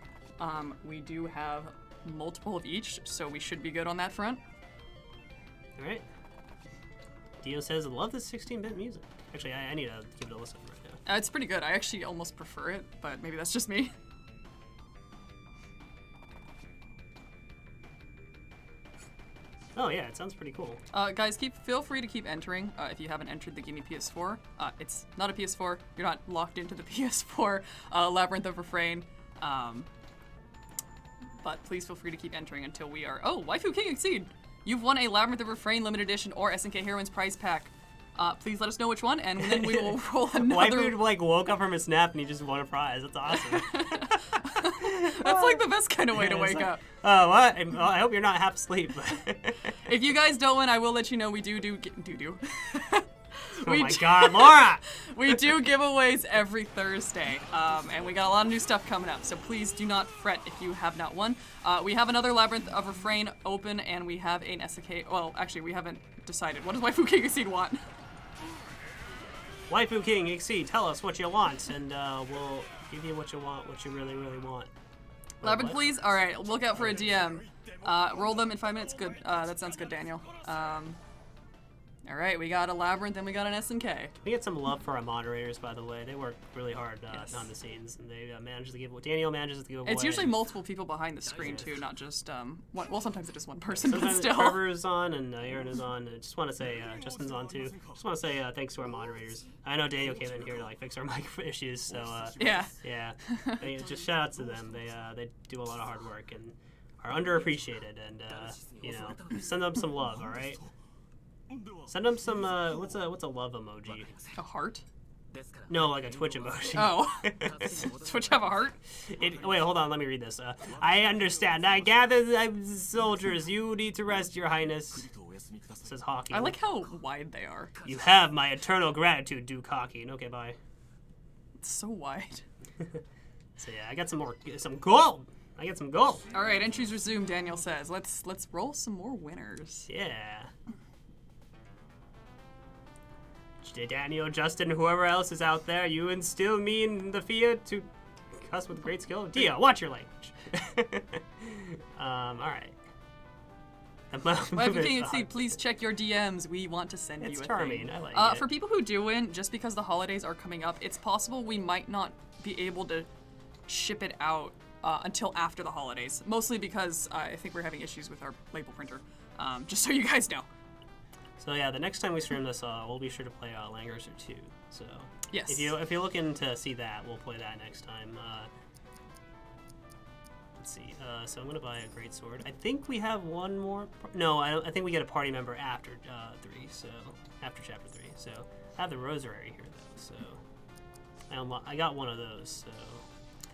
We do have multiple of each, so we should be good on that front. All right. Dio says, love this 16-bit music. Actually, I need to give it a listen right now. It's pretty good. I actually almost prefer it, but maybe that's just me. Oh yeah, it sounds pretty cool. Guys, feel free to keep entering if you haven't entered the Gimme PS4. It's not a PS4. You're not locked into the PS4 Labyrinth of Refrain. But please feel free to keep entering until we are... Oh, Waifu King Exceed! You've won a Labyrinth of Refrain limited edition or SNK Heroines prize pack. Please let us know which one, and then we will roll another... Waifu like woke up from his nap and he just won a prize. That's awesome. That's like the best kind of way to wake up. Oh, what? I hope you're not half asleep. If you guys don't win, I will let you know we do. Oh my God, Laura! We do giveaways every Thursday, and we got a lot of new stuff coming up, so please do not fret if you have not won. We have another Labyrinth of Refrain open, and we have an SK. Well, actually, we haven't decided. What does Waifu King Exceed want? Waifu King Exceed, tell us what you want, and we'll give you what you want, what you really, really want. Labyrinth, please? Alright, look out for a DM. Roll them in 5 minutes. Good. That sounds good, Daniel. Alright, we got a Labyrinth and we got an SNK. We get some love for our moderators, by the way. They work really hard behind the scenes, and they manage to give. Daniel manages to give away. It's usually multiple people behind the screen too, not just one. Well, sometimes it's just one person, but sometimes still. Trevor is on and Aaron is on. I just want to say Justin's on too. Just want to say thanks to our moderators. I know Daniel came in here to like fix our mic issues, so yeah. Just shout out to them. They do a lot of hard work and are underappreciated, and send them some love. All right. Send them some, what's a love emoji? A heart? No, like a Twitch emoji. Oh. Twitch have a heart? Wait, hold on, let me read this. I understand. I gather the soldiers. You need to rest, your highness. Says Hockey. I like how wide they are. You have my eternal gratitude, Duke Hockey. Okay, bye. It's so wide. So yeah, I got some gold. I get some gold. All right, entries resume, Daniel says. Let's roll some more winners. Yeah. Daniel, Justin, whoever else is out there, you instill me in the fear to cuss with great skill. Dio, watch your language. All right. Waifu King Exceed, please check your DMs. We want to send you a It's charming. thing. I like it. For people who do win, just because the holidays are coming up, it's possible we might not be able to ship it out until after the holidays. Mostly because I think we're having issues with our label printer. Just so you guys know. So yeah, the next time we stream this, we'll be sure to play Langrisser II. So yes, if you're looking to see that, we'll play that next time. Let's see. So I'm gonna buy a great sword. I think we have one more. No, I think we get a party member after 3. So after chapter 3. So I have the rosary here though. So I got one of those. So.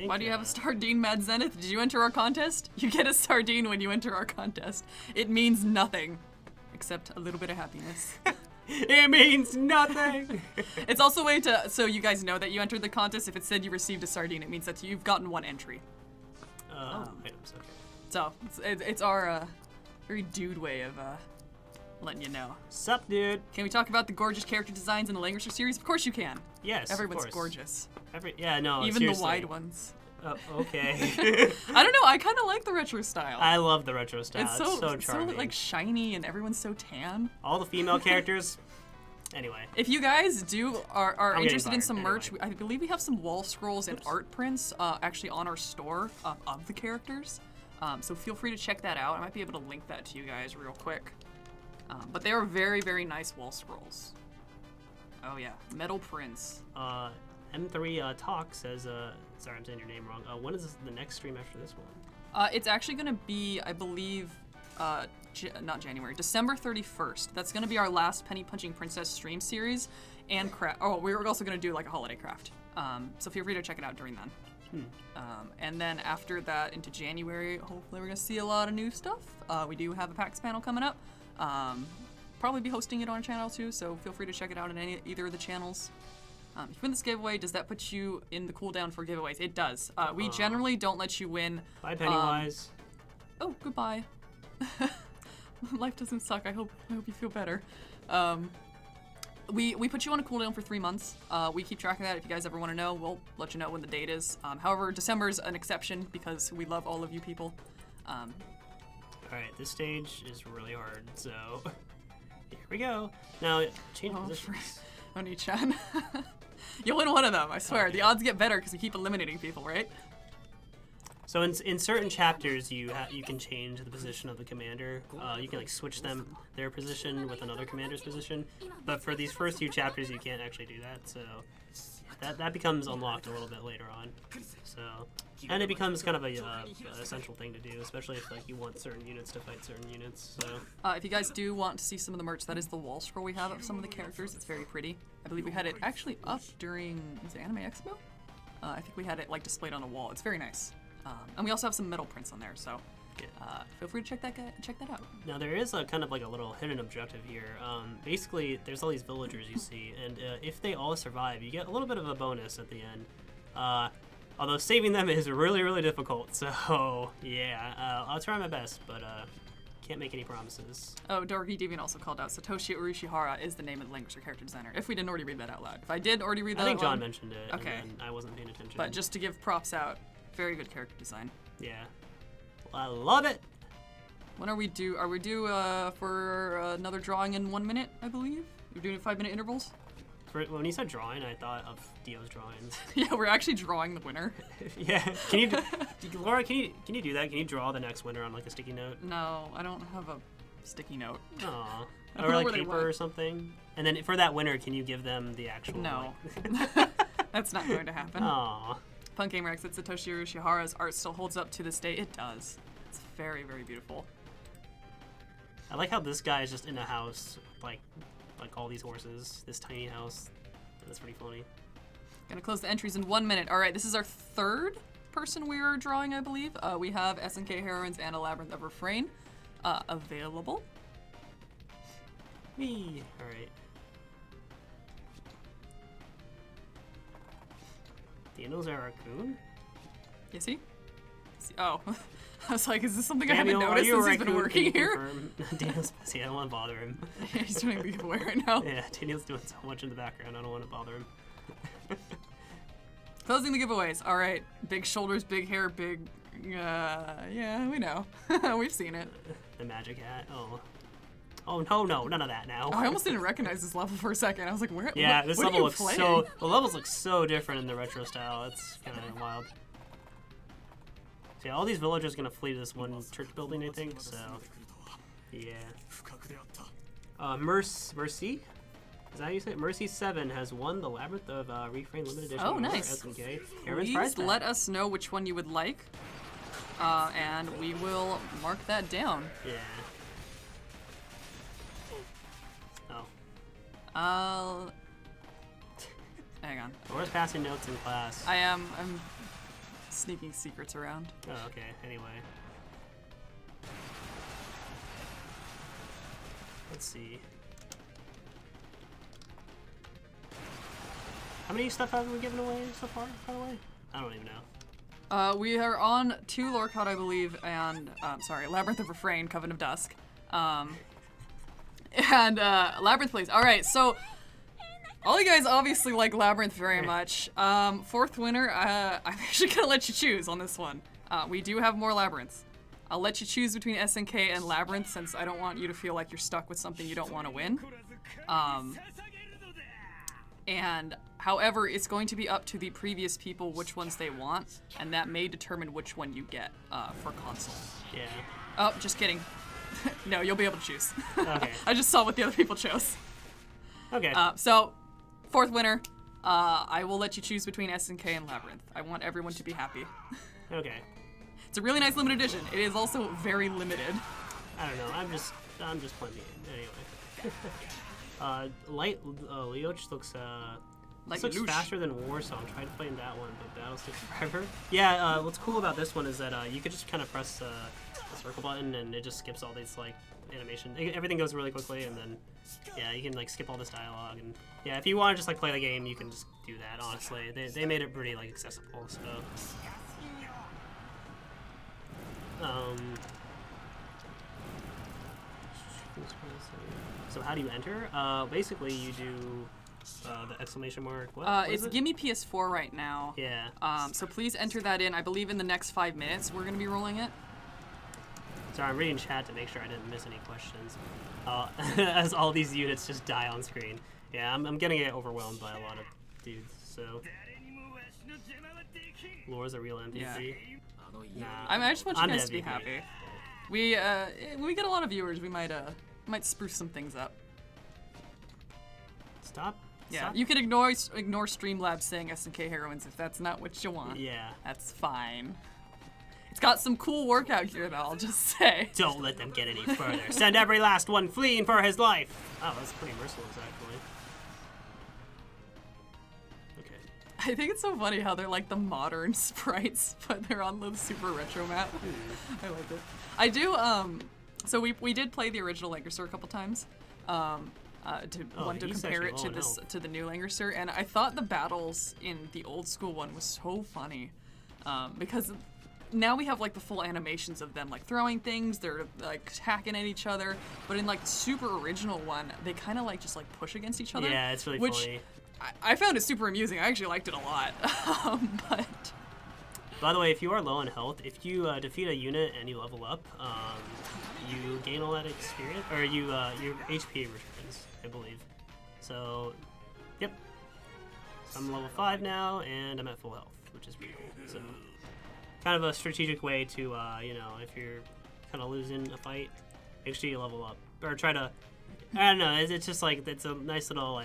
Why do you have a Sardine, Mad Zenith? Did you enter our contest? You get a Sardine when you enter our contest. It means nothing. Except a little bit of happiness. It means nothing. It's also a way to, so you guys know that you entered the contest. If it said you received a sardine, it means that you've gotten one entry. Items, okay. So it's our very dude way of letting you know. Sup, dude? Can we talk about the gorgeous character designs in the Langrisser series? Of course you can. Yes. Everyone's of course. gorgeous. Yeah, no. Even seriously. the wide ones. Okay. I don't know. I kind of like the retro style. I love the retro style. it's so charming. so like shiny, and everyone's so tan. All the female characters. Anyway. If you guys are I'm interested in getting some fired, merch, anyway. I believe we have some wall scrolls and art prints actually on our store of the characters. So feel free to check that out. I might be able to link that to you guys real quick. But they are very, very nice wall scrolls. Oh yeah, metal prints. M3 Talk says, sorry, I'm saying your name wrong. When is the next stream after this one? It's actually going to be, I believe, not January, December 31st. That's going to be our last Penny Punching Princess stream series and craft. Oh, we were also going to do like a holiday craft. So feel free to check it out during then. And then after that into January, hopefully we're going to see a lot of new stuff. We do have a PAX panel coming up. Probably be hosting it on our channel too, so feel free to check it out on either of the channels. If you win this giveaway, does that put you in the cooldown for giveaways? It does. We generally don't let you win. Bye, Pennywise. Oh, goodbye. Life doesn't suck. I hope you feel better. We put you on a cooldown for 3 months. We keep track of that. If you guys ever want to know, we'll let you know when the date is. However, December's an exception because we love all of you people. Alright, this stage is really hard, so here we go. Now, change positions. Oni-chan. You'll win one of them, I swear. Okay. The odds get better because we keep eliminating people, right? So in certain chapters, you can change the position of the commander. You can like switch their position with another commander's position. But for these first few chapters, you can't actually do that. So that becomes unlocked a little bit later on. So and it becomes kind of a essential thing to do, especially if like you want certain units to fight certain units. So if you guys do want to see some of the merch, that is the wall scroll we have of some of the characters. It's very pretty. I believe we had it actually up during was it Anime Expo? I think we had it like displayed on the wall. It's very nice. And we also have some metal prints on there, so feel free to check that out. now there is a kind of like a little hidden objective here. Basically, there's all these villagers you see, and if they all survive, you get a little bit of a bonus at the end. Although saving them is really, really difficult, so yeah, I'll try my best, but can't make any promises. Oh, Dorky Deviant also called out Satoshi Urushihara is the name of the Langrisser character designer. If we didn't already read that out loud. If I did already read that I think out loud, John mentioned it, okay. and I wasn't paying attention. But just to give props out, very good character design. Yeah. I love it! When are we due? Are we due for another drawing in 1 minute, I believe? We're doing 5-minute intervals? When you said drawing, I thought of Dio's drawings. Yeah, we're actually drawing the winner. Yeah. Can you, Laura? Can you do that? Can you draw the next winner on like a sticky note? No, I don't have a sticky note. Aw. I don't Or know like where they paper went. or something. And then for that winner, can you give them the actual? No. Like... That's not going to happen. Aw. Punk Gamer X, that Satoshi Urushihara's art still holds up to this day. It does. It's very, very beautiful. I like how this guy is just in a house, like all these horses. This tiny house. That's pretty funny. Gonna close the entries in 1 minute. All right, this is our third person we are drawing, I believe. We have SNK Heroines and a Labyrinth of Refrain available. Whee! Alright. Daniel's a raccoon? Is he? Oh. I was like, is this something I Daniel, haven't are noticed you a since he's been raccoon? working Can you here? confirm? Daniel's busy. I don't want to bother him. He's doing the giveaway right now. Yeah, Daniel's doing so much in the background. I don't want to bother him. Closing the giveaways. All right. Big shoulders, big hair, big... yeah, we know. We've seen it. The magic hat. Oh. Oh, no, none of that now. Oh, I almost didn't recognize this level for a second. I was like, where? Yeah, what, this what level are you looks playing? so... The levels look so different in the retro style. It's kind of wild. So yeah, all these villagers are going to flee to this one church building, I think, so... Yeah. Mercy? Is that how you say it? Mercy 7 has won the Labyrinth of Refrain Limited Edition. Oh, over nice. SNK. Aaron's prize Please pack. let us know which one you would like, and we will mark that down. Yeah. Oh. Hang on. Laura's passing notes in class. I'm sneaking secrets around. Oh, okay. Anyway. Let's see. How many stuff have we given away so far, by the way? I don't even know. We are on 2 Lorcot, I believe, and, Labyrinth of Refrain, Coven of Dusk. And Labyrinth, please. All right, so All you guys obviously like Labyrinth very much. Fourth winner, I'm actually gonna let you choose on this one. We do have more Labyrinths. I'll let you choose between SNK and Labyrinth since I don't want you to feel like you're stuck with something you don't want to win. And however, it's going to be up to the previous people which ones they want, and that may determine which one you get for console. Yeah. Oh, just kidding. No, you'll be able to choose. Okay. I just saw what the other people chose. Okay. So, fourth winner, I will let you choose between SNK and Labyrinth. I want everyone to be happy. Okay. It's a really nice limited edition. It is also very limited. I don't know. I'm just playing the game anyway. Leoch looks Like looks Lelouch. faster than Warsong. Tried playing that one, but battles takes forever. Yeah. What's cool about this one is that you could just kind of press the circle button and it just skips all these like animation. Everything goes really quickly, and then yeah, you can like skip all this dialogue. And yeah, if you want to just like play the game, you can just do that. Honestly, they made it pretty like accessible. So. So how do you enter? Basically you do the exclamation mark. What It's is it? Gimme PS4 right now. Yeah. So please enter that in. I believe in the next 5 minutes we're going to be rolling it. Sorry, I'm reading chat to make sure I didn't miss any questions. As all these units just die on screen. Yeah, I'm gonna get overwhelmed by a lot of dudes, so... Laura's a real MVP. Yeah. Nah, I just want you I'm guys the to be MVP. happy. We get a lot of viewers. We might spruce some things up. Stop. Yeah, Stop. you can ignore Streamlabs saying SNK heroines if that's not what you want. Yeah. That's fine. It's got some cool workout gear though, I'll just say. Don't let them get any further. Send every last one fleeing for his life. Oh, that's pretty merciless, actually. Okay. I think it's so funny how they're like the modern sprites, but they're on the super retro map. I like it. I do, so we did play the original Langrisser a couple times. To he's compare actually it low to on this health. to the new Langrisser, and I thought the battles in the old school one was so funny, because now we have like the full animations of them like throwing things, they're like hacking at each other, but in like the super original one, they kind of like just like push against each other. Yeah, it's really which funny. I found it super amusing. I actually liked it a lot, but. By the way, if you are low on health, if you defeat a unit and you level up, you gain all that experience, or your HP returns, I believe. So, yep. I'm level 5 now, and I'm at full health, which is pretty cool. So, kind of a strategic way to, you know, if you're kind of losing a fight, make sure you level up, or try to. I don't know. It's just like it's a nice little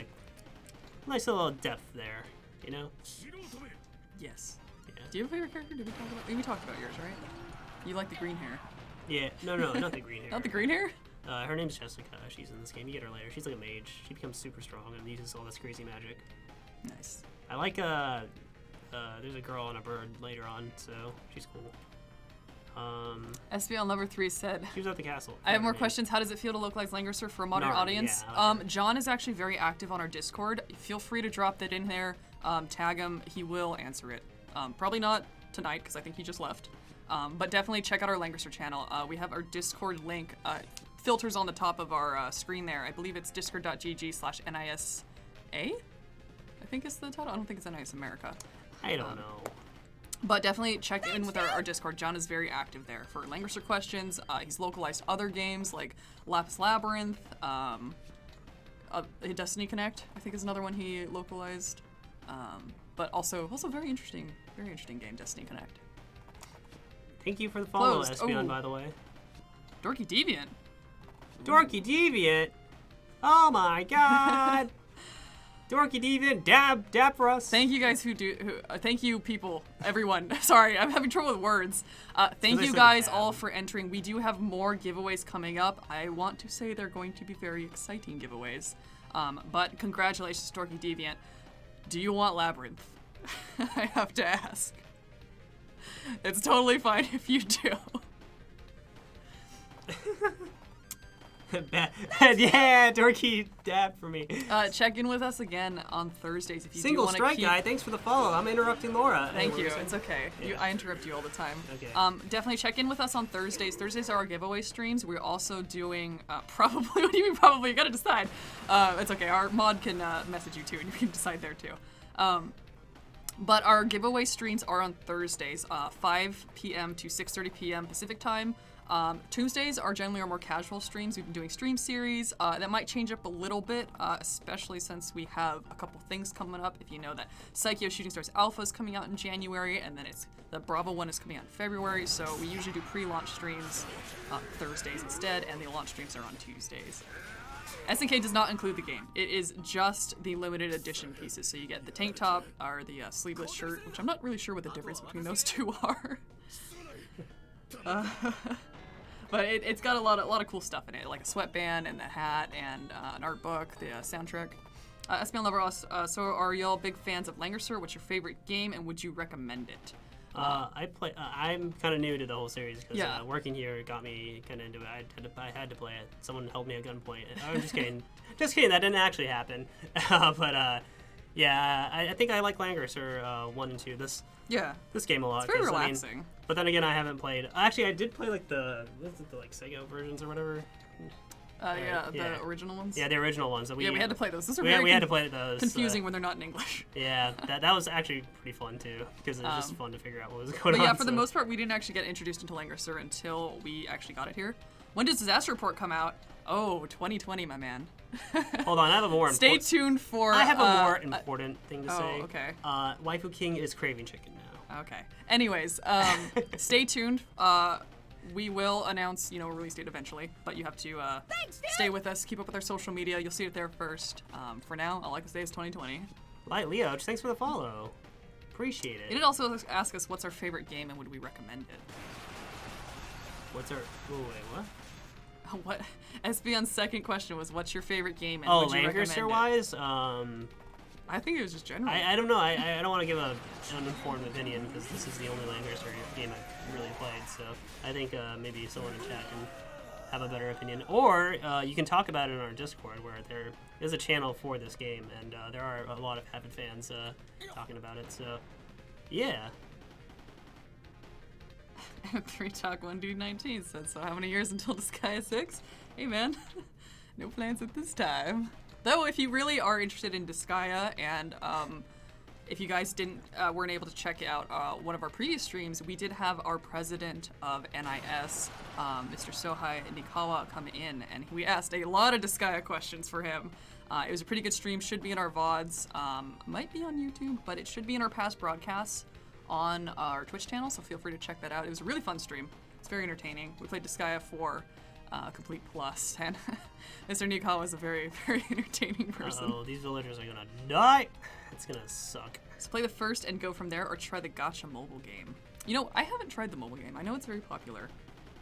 depth there, you know. Yes. Yeah. Do you have a favorite character? Did we talk about? We talked about yours, right? You like the green hair. Yeah. No, not the green hair. Not the green hair? Her name's Jessica. She's in this game. You get her later. She's like a mage. She becomes super strong and uses all this crazy magic. Nice. I like there's a girl and a bird later on, so she's cool. SBL number 3 said, She was at the castle. I have more Her name. questions. How does it feel to look like Langrisser for a modern Gnarly, audience? yeah, I like John is actually very active on our Discord. Feel free to drop that in there. Tag him. He will answer it. Probably not tonight because I think he just left. But definitely check out our Langrisser channel. We have our Discord link. Filters on the top of our screen there. I believe it's discord.gg/NISA. I think is the title. I don't think it's NIS America. I don't know. But definitely check in with our Discord. John is very active there for Langrisser questions. He's localized other games like Lapis Labyrinth, Destiny Connect, I think is another one he localized. But also very interesting game, Destiny Connect. Thank you for the follow, Closed. Espeon, Oh. by the way. Dorky Deviant. Dorky Deviant. Oh my God. Dorky Deviant, dab for us. Thank you guys thank you people, everyone. Sorry, I'm having trouble with words. Thank I you said guys dab. all for entering. We do have more giveaways coming up. I want to say they're going to be very exciting giveaways. But congratulations, Dorky Deviant. Do you want Labyrinth? I have to ask. It's totally fine if you do. Yeah, Dorky dab for me. Check in with us again on Thursdays if you Single do want to strike keep... guy, thanks for the follow. I'm interrupting Laura. Thank you. It's okay. Yeah. I interrupt you all the time. Okay. Definitely check in with us on Thursdays. Thursdays are our giveaway streams. We're also doing probably. What do you mean probably? You gotta decide. It's okay. Our mod can message you too, and you can decide there too. But our giveaway streams are on Thursdays, 5 p.m. to 6:30 p.m. Pacific time. Tuesdays are generally our more casual streams. We've been doing stream series. That might change up a little bit, especially since we have a couple things coming up. If you know that Psycho Shooting Stars Alpha is coming out in January, and then the Bravo one is coming out in February. So we usually do pre-launch streams on Thursdays instead, and the launch streams are on Tuesdays. SNK does not include the game. It is just the limited edition pieces. So you get the tank top or the sleeveless shirt, which I'm not really sure what the difference between those two are. But it's got a lot of cool stuff in it, like a sweatband and the hat and an art book, the soundtrack. SBN Lover asks, so are y'all big fans of Langrisser? What's your favorite game, and would you recommend it? I'm kind of new to the whole series because working here got me kind of into it. I had to play it. Someone held me at gunpoint. I'm just kidding. Just kidding. That didn't actually happen. I think I like Langrisser 1 and 2. This game a lot. It's very relaxing. But then again, I haven't played. Actually, I did play like the Sega versions or whatever. The original ones. Yeah, the original ones. That we had to play those. Those are we had to play those. Confusing when they're not in English. Yeah, that was actually pretty fun too, because it was just fun to figure out what was going on. But yeah, for the most part, we didn't actually get introduced into Langrisser until we actually got it here. When does Disaster Report come out? Oh, 2020, my man. Hold on, I have a more Stay tuned for... I have a more important thing to say. Oh, okay. Waifu King is craving chicken now. Okay. Anyways, stay tuned. We will announce, a release date eventually, but you have to stay with us, keep up with our social media. You'll see it there first. For now, all I can say is 2020. Light Leo, thanks for the follow. Appreciate it. He did also ask us what's our favorite game and would we recommend it. What's our... Oh, wait, what? What? SBN's second question was, what's your favorite game and would you recommend it? Langrisser-wise? I think it was just general. I don't know. I don't want to give an uninformed opinion because this is the only Langrisser game I've really played. So I think maybe someone in chat can have a better opinion. Or you can talk about it in our Discord where there is a channel for this game. And there are a lot of avid fans talking about it. So, yeah. 3 Talk 1 Dude 19 said, so how many years until Disgaea 6? Hey man, no plans at this time. Though if you really are interested in Disgaea and if you guys weren't able to check out one of our previous streams, we did have our president of NIS, Mr. Sohei Nikawa, come in and we asked a lot of Disgaea questions for him. It was a pretty good stream, should be in our VODs, might be on YouTube, but it should be in our past broadcasts on our Twitch channel, so feel free to check that out. It was a really fun stream. It's very entertaining. We played Disgaea 4 Complete Plus, and Mr. Nikawa is a very, very entertaining person. Oh, these villagers are gonna die. It's gonna suck. So play the first and go from there, or try the gacha mobile game. I haven't tried the mobile game. I know it's very popular.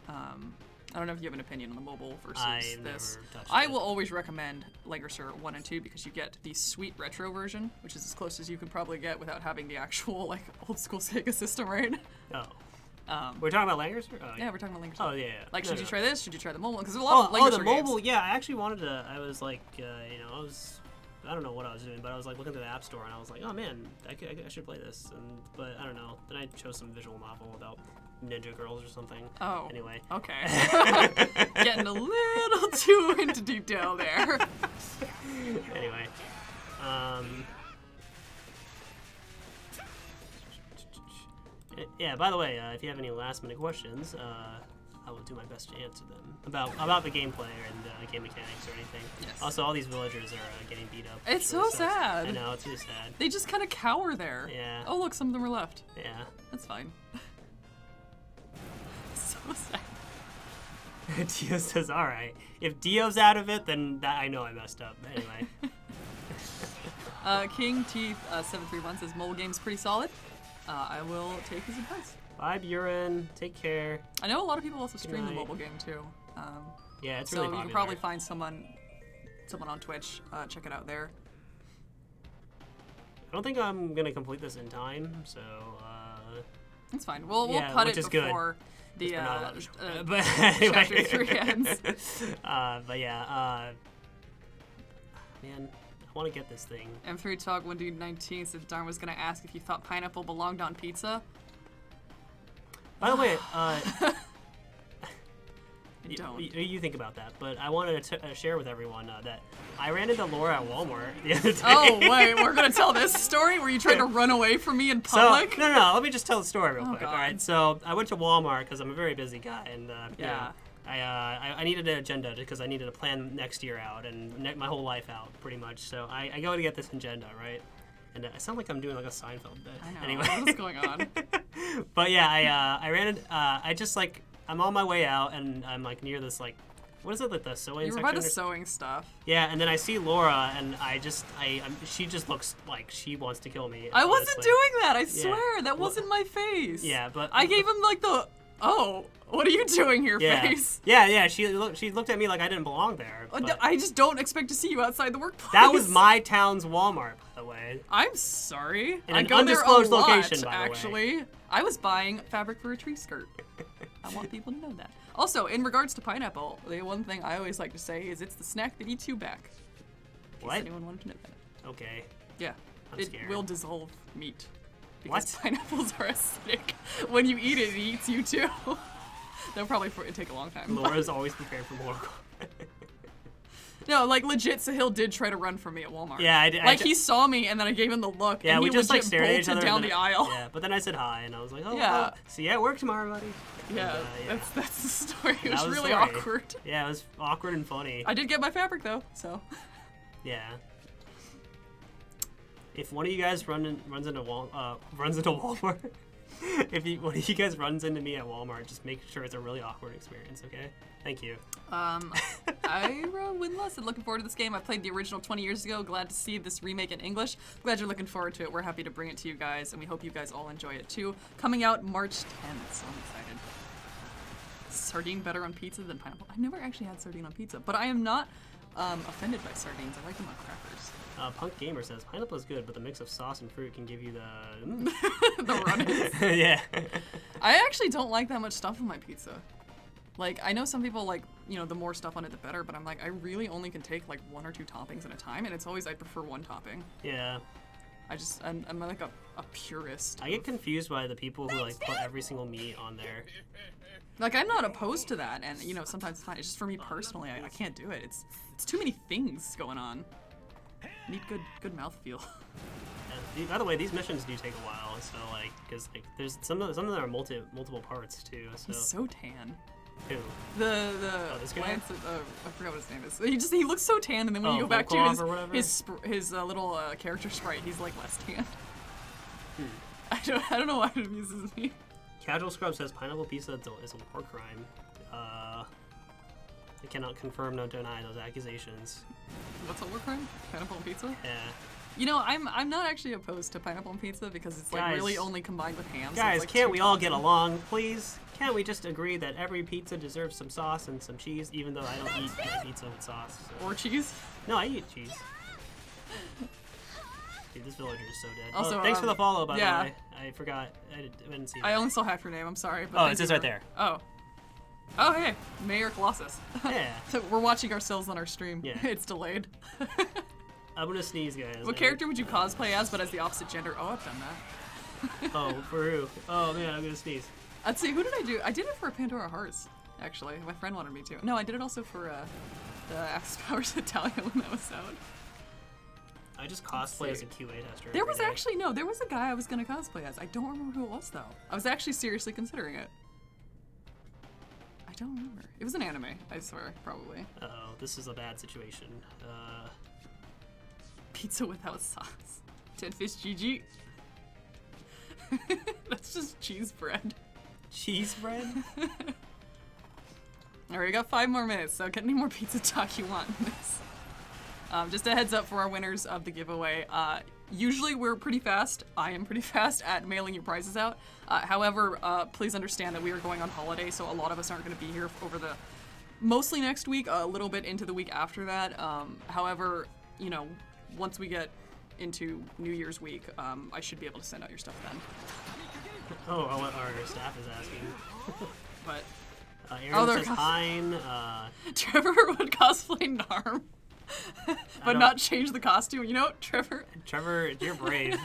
I don't know if you have an opinion on the mobile versus this. I will always recommend Langrisser 1 and 2 because you get the sweet retro version, which is as close as you can probably get without having the actual old school Sega system, right? Oh. We're talking about Langrisser? Oh, yeah, we're talking about Langrisser. Oh, yeah. Should you try this? Should you try the mobile? Because there's a lot of Langrisser the mobile, games. Yeah, I actually wanted to, I was like, I don't know what I was doing, but I was looking through the App Store and I was like, oh man, I should play this. But I don't know. Then I chose some visual novel about ninja girls or something. Oh. Anyway. Okay. Getting a little too into detail there. Anyway. Yeah, by the way, if you have any last minute questions, I will do my best to answer them about the gameplay and game mechanics or anything. Yes. Also, all these villagers are getting beat up. It's so sad. I know, it's really sad. They just kind of cower there. Yeah. Oh, look, some of them are left. Yeah. That's fine. So sad. Dio says, alright. If Dio's out of it, then I know I messed up. Anyway. King Teeth 731 says, mobile game's pretty solid. I will take his advice. Bye, Buren. Take care. I know a lot of people also stream the mobile game too. Yeah, it's really popular. So you can probably find someone on Twitch. Check it out there. I don't think I'm gonna complete this in time, so That's fine. We'll Yeah, cut which it is good. before the We're not allowed to show that. But chapter anyway. 3 ends. But yeah, man, I want to get this thing. M3 Talk 1 Dude 19 said Darn was gonna ask if you thought pineapple belonged on pizza. By the way, Don't. you think about that, but I wanted to share with everyone that I ran into Laura at Walmart the other day. Oh wait, we're gonna tell this story where you tried to run away from me in public. So, no, let me just tell the story real quick. God. All right, so I went to Walmart because I'm a very busy guy, and you Yeah. know, I needed an agenda because I needed to plan next year out and my whole life out, pretty much. So I go to get this agenda, right? And I sound like I'm doing like a Seinfeld bit. I know. Anyway. What is going on? But yeah, I ran it. I just like I'm on my way out, and I'm like near this like, what is it, like the sewing You were section? by the sewing stuff. Yeah, and then I see Laura, and she just looks like she wants to kill me. I wasn't honestly. doing that. I swear that wasn't my face. Yeah, but I gave him like the what are you doing here face. Yeah. She looked at me like I didn't belong there. but I just don't expect to see you outside the workplace. that was my town's Walmart, by the way. I'm sorry. In I an go there a undisclosed lot, location, by the way. actually. I was buying fabric for a tree skirt. I want people to know that. Also, in regards to pineapple, the one thing I always like to say is it's the snack that eats you back. In case What? anyone wanted to know that. Okay. Yeah. I'm it scared. will dissolve meat. Because What? pineapples are acidic. When you eat it, it eats you too. They'll probably take a long time. Laura's always prepared for more. No, like legit, Sahil did try to run from me at Walmart. Yeah, I did. Like he saw me and then I gave him the look. Yeah, and we he just like legit stared at each bolted other down and the then- aisle. Yeah, but then I said hi, and I was like, oh, Yeah. well, see you at work tomorrow, buddy. Yeah, And, that's the story. It That was was the really story. awkward. Yeah, it was awkward and funny. I did get my fabric though, so. Yeah. If one of you guys runs into Walmart, one of you guys runs into me at Walmart, just make sure it's a really awkward experience, okay? Thank you. Ira Winlaw said, looking forward to this game. I played the original 20 years ago. Glad to see this remake in English. Glad you're looking forward to it. We're happy to bring it to you guys, and we hope you guys all enjoy it too. Coming out March 10th, so I'm excited. Sardine better on pizza than pineapple? I've never actually had sardine on pizza, but I am not offended by sardines. I like them on crackers. Punk Gamer says, pineapple is good, but the mix of sauce and fruit can give you the... The run-ins. Yeah. I actually don't like that much stuff on my pizza. Like, I know some people like, you know, the more stuff on it, the better, but I'm like, I really only can take like 1 or 2 toppings at a time, and it's always, I prefer 1 topping. Yeah. I'm like a purist. I get confused by the people who like put every single meat on there. Like, I'm not opposed to that, and, you know, sometimes it's fine. It's just for me personally, I can't do it. It's too many things going on. Need good mouthfeel. And, by the way, these missions do take a while, so like, because like, there's some of them are multiple parts too. So. He's so tan. Who? This guy? Lance, I forgot what his name is. He looks so tan, and then when you go back to Volkov or whatever? his little character sprite, he's like less tan. I don't know why it amuses me. Casual Scrub says pineapple pizza is a war crime. I cannot confirm nor deny those accusations. What's a war crime? Pineapple and pizza? Yeah. You know, I'm not actually opposed to pineapple and pizza because it's like Guys- really only combined with ham. So Guys, it's like can't 2 we all get toppings. along, please? Can't we just agree that every pizza deserves some sauce and some cheese, even though I don't eat my pizza with sauce? So. Or cheese? No, I eat cheese. Dude, this villager is so dead. Also, thanks for the follow, by yeah. the way. I forgot. I didn't see I that. only saw half your name. I'm sorry. But Oh, thank it says you right for- there. Oh. Oh, hey, Mayor Colossus. Yeah. So we're watching ourselves on our stream. Yeah. It's delayed. I'm gonna sneeze, guys. What character would you cosplay as, but as the opposite gender? Oh, I've done that. Oh, for who? Oh man, I'm gonna sneeze. Let's see, who did I do? I did it for Pandora Hearts, actually. My friend wanted me to. No, I did it also for the Access Powers Italia when that was out. I just cosplay as a QA tester. There every was day. actually, no, there was a guy I was gonna cosplay as. I don't remember who it was, though. I was actually seriously considering it. I don't remember. It was an anime, I swear, probably. Uh-oh, this is a bad situation. Pizza without sauce. 10 fish GG. That's just cheese bread. Cheese bread? Alright, we got 5 more minutes, so get any more pizza talk you want in this. Just a heads up for our winners of the giveaway. Usually we're pretty fast. I am pretty fast at mailing your prizes out. However, please understand that we are going on holiday, so a lot of us aren't going to be here over the mostly next week, a little bit into the week after that. However, you know, once we get into New Year's week, I should be able to send out your stuff then. Oh, what our staff is asking. But Aaron they're says Hein. Trevor would cosplay Narm, but not change the costume. You know, Trevor. Trevor, you're brave.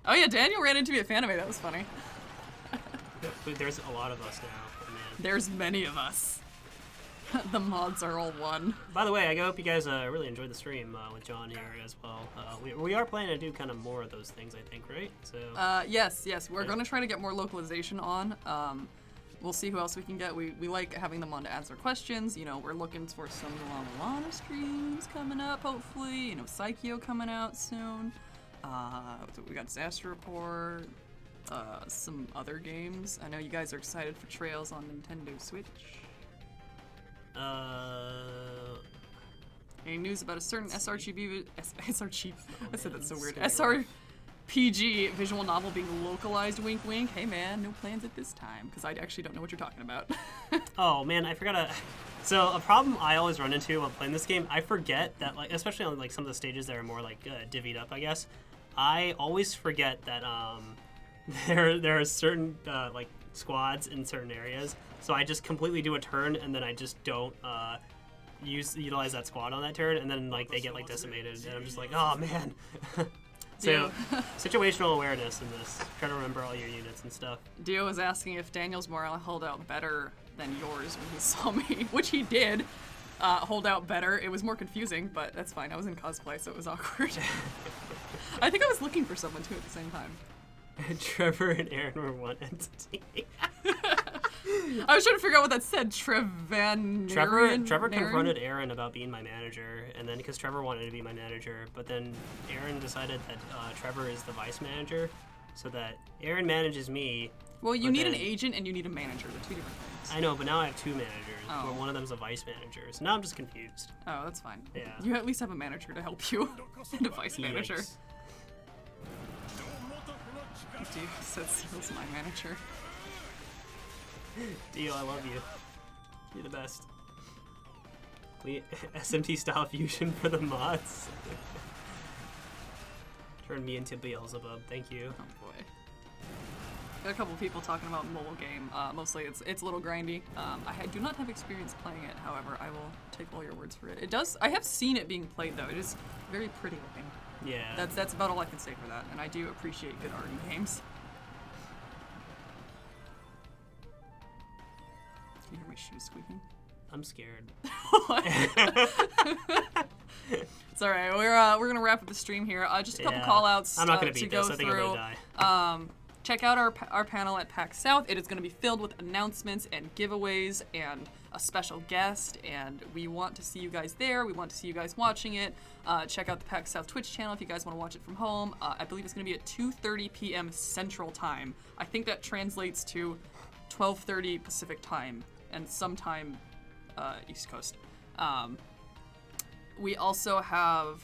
Oh yeah, Daniel ran into me at Fanime. That was funny. There's a lot of us now. Man. There's many of us. The mods are all one. By the way, I hope you guys really enjoyed the stream with John here as well. We are planning to do kind of more of those things, I think, right? So. Yes. We're going to try to get more localization on. We'll see who else we can get. We like having them on to answer questions. You know, we're looking for some Lana streams coming up, hopefully. You know, Psycho coming out soon. We got Disaster Report. Some other games. I know you guys are excited for Trails on Nintendo Switch. Any news about a certain SRGB? SRG. I said that's so weird. SRPG visual novel being localized. Wink, wink. Hey man, no plans at this time because I actually don't know what you're talking about. Oh man, I forgot. So a problem I always run into when playing this game, I forget that, like, especially on like some of the stages that are more like divvied up, I guess. I always forget that there are certain like squads in certain areas. So I just completely do a turn and then I just don't utilize that squad on that turn, and then like they get like decimated, and I'm just like, oh man. So situational awareness in this. Try to remember all your units and stuff. Dio was asking if Daniel's morale held out better than yours when he saw me, which he did hold out better. It was more confusing, but that's fine. I was in cosplay, so it was awkward. I think I was looking for someone too at the same time. Trevor and Aaron were one entity. I was trying to figure out what that said. Trevor confronted Aaron about being my manager, and then because Trevor wanted to be my manager, but then Aaron decided that Trevor is the vice manager, so that Aaron manages me. Well, you need an agent and you need a manager. They're two different things. I know, but now I have two managers, where one of them's a vice manager, so now I'm just confused. Oh, that's fine. Yeah. You at least have a manager to help you, and a vice manager. Yikes. Dude says he's my manager. Dio, I love you. You're the best. SMT style fusion for the mods. Turn me into Beelzebub. Thank you. Oh boy. Got a couple people talking about mobile game. Mostly it's a little grindy. I do not have experience playing it. However, I will take all your words for it. It does. I have seen it being played though. It is very pretty looking. Yeah. That's about all I can say for that. And I do appreciate good art in games. Can you hear my shoes squeaking? I'm scared. It's all right. We're gonna wrap up the stream here. Just a couple call outs. I'm not gonna to beat go this. I think through. I'm gonna die. Check out our panel at PAX South. It is going to be filled with announcements and giveaways and a special guest, and we want to see you guys there. We want to see you guys watching it. Check out the PAX South Twitch channel if you guys want to watch it from home. I believe it's going to be at 2:30 p.m. Central Time. I think that translates to 12:30 Pacific Time and sometime East Coast. We also have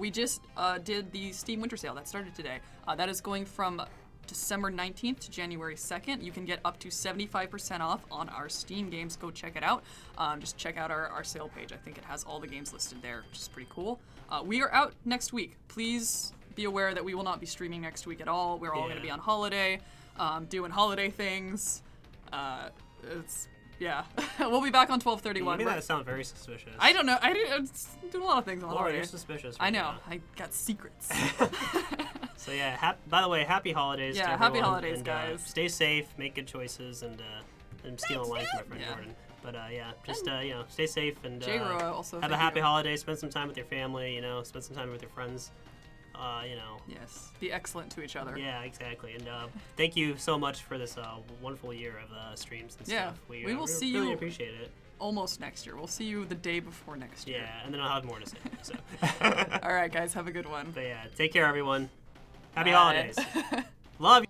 we just did the Steam Winter Sale that started today. That is going from December 19th to January 2nd. You can get up to 75% off on our Steam games. Go check it out. Just check out our sale page. I think it has all the games listed there, which is pretty cool. We are out next week. Please be aware that we will not be streaming next week at all. We're all going to be on holiday, doing holiday things. We'll be back on 12/31. Maybe that sounds very suspicious. I don't know. I'm doing a lot of things on Laura, holiday. you're suspicious. I know. I got secrets. So yeah, by the way, happy holidays to everyone. Happy holidays, and, guys. Stay safe, make good choices, and I'm stealing a line from my friend Jordan. But just stay safe and also have a happy holiday. Spend some time with your family. Spend some time with your friends. Yes, be excellent to each other. Yeah, exactly. And thank you so much for this wonderful year of streams and stuff. We will see really you. Appreciate it. Almost next year. We'll see you the day before next year. Yeah, and then I'll have more to say. So. All right, guys, have a good one. But yeah, take care, everyone. Happy holidays. Love you.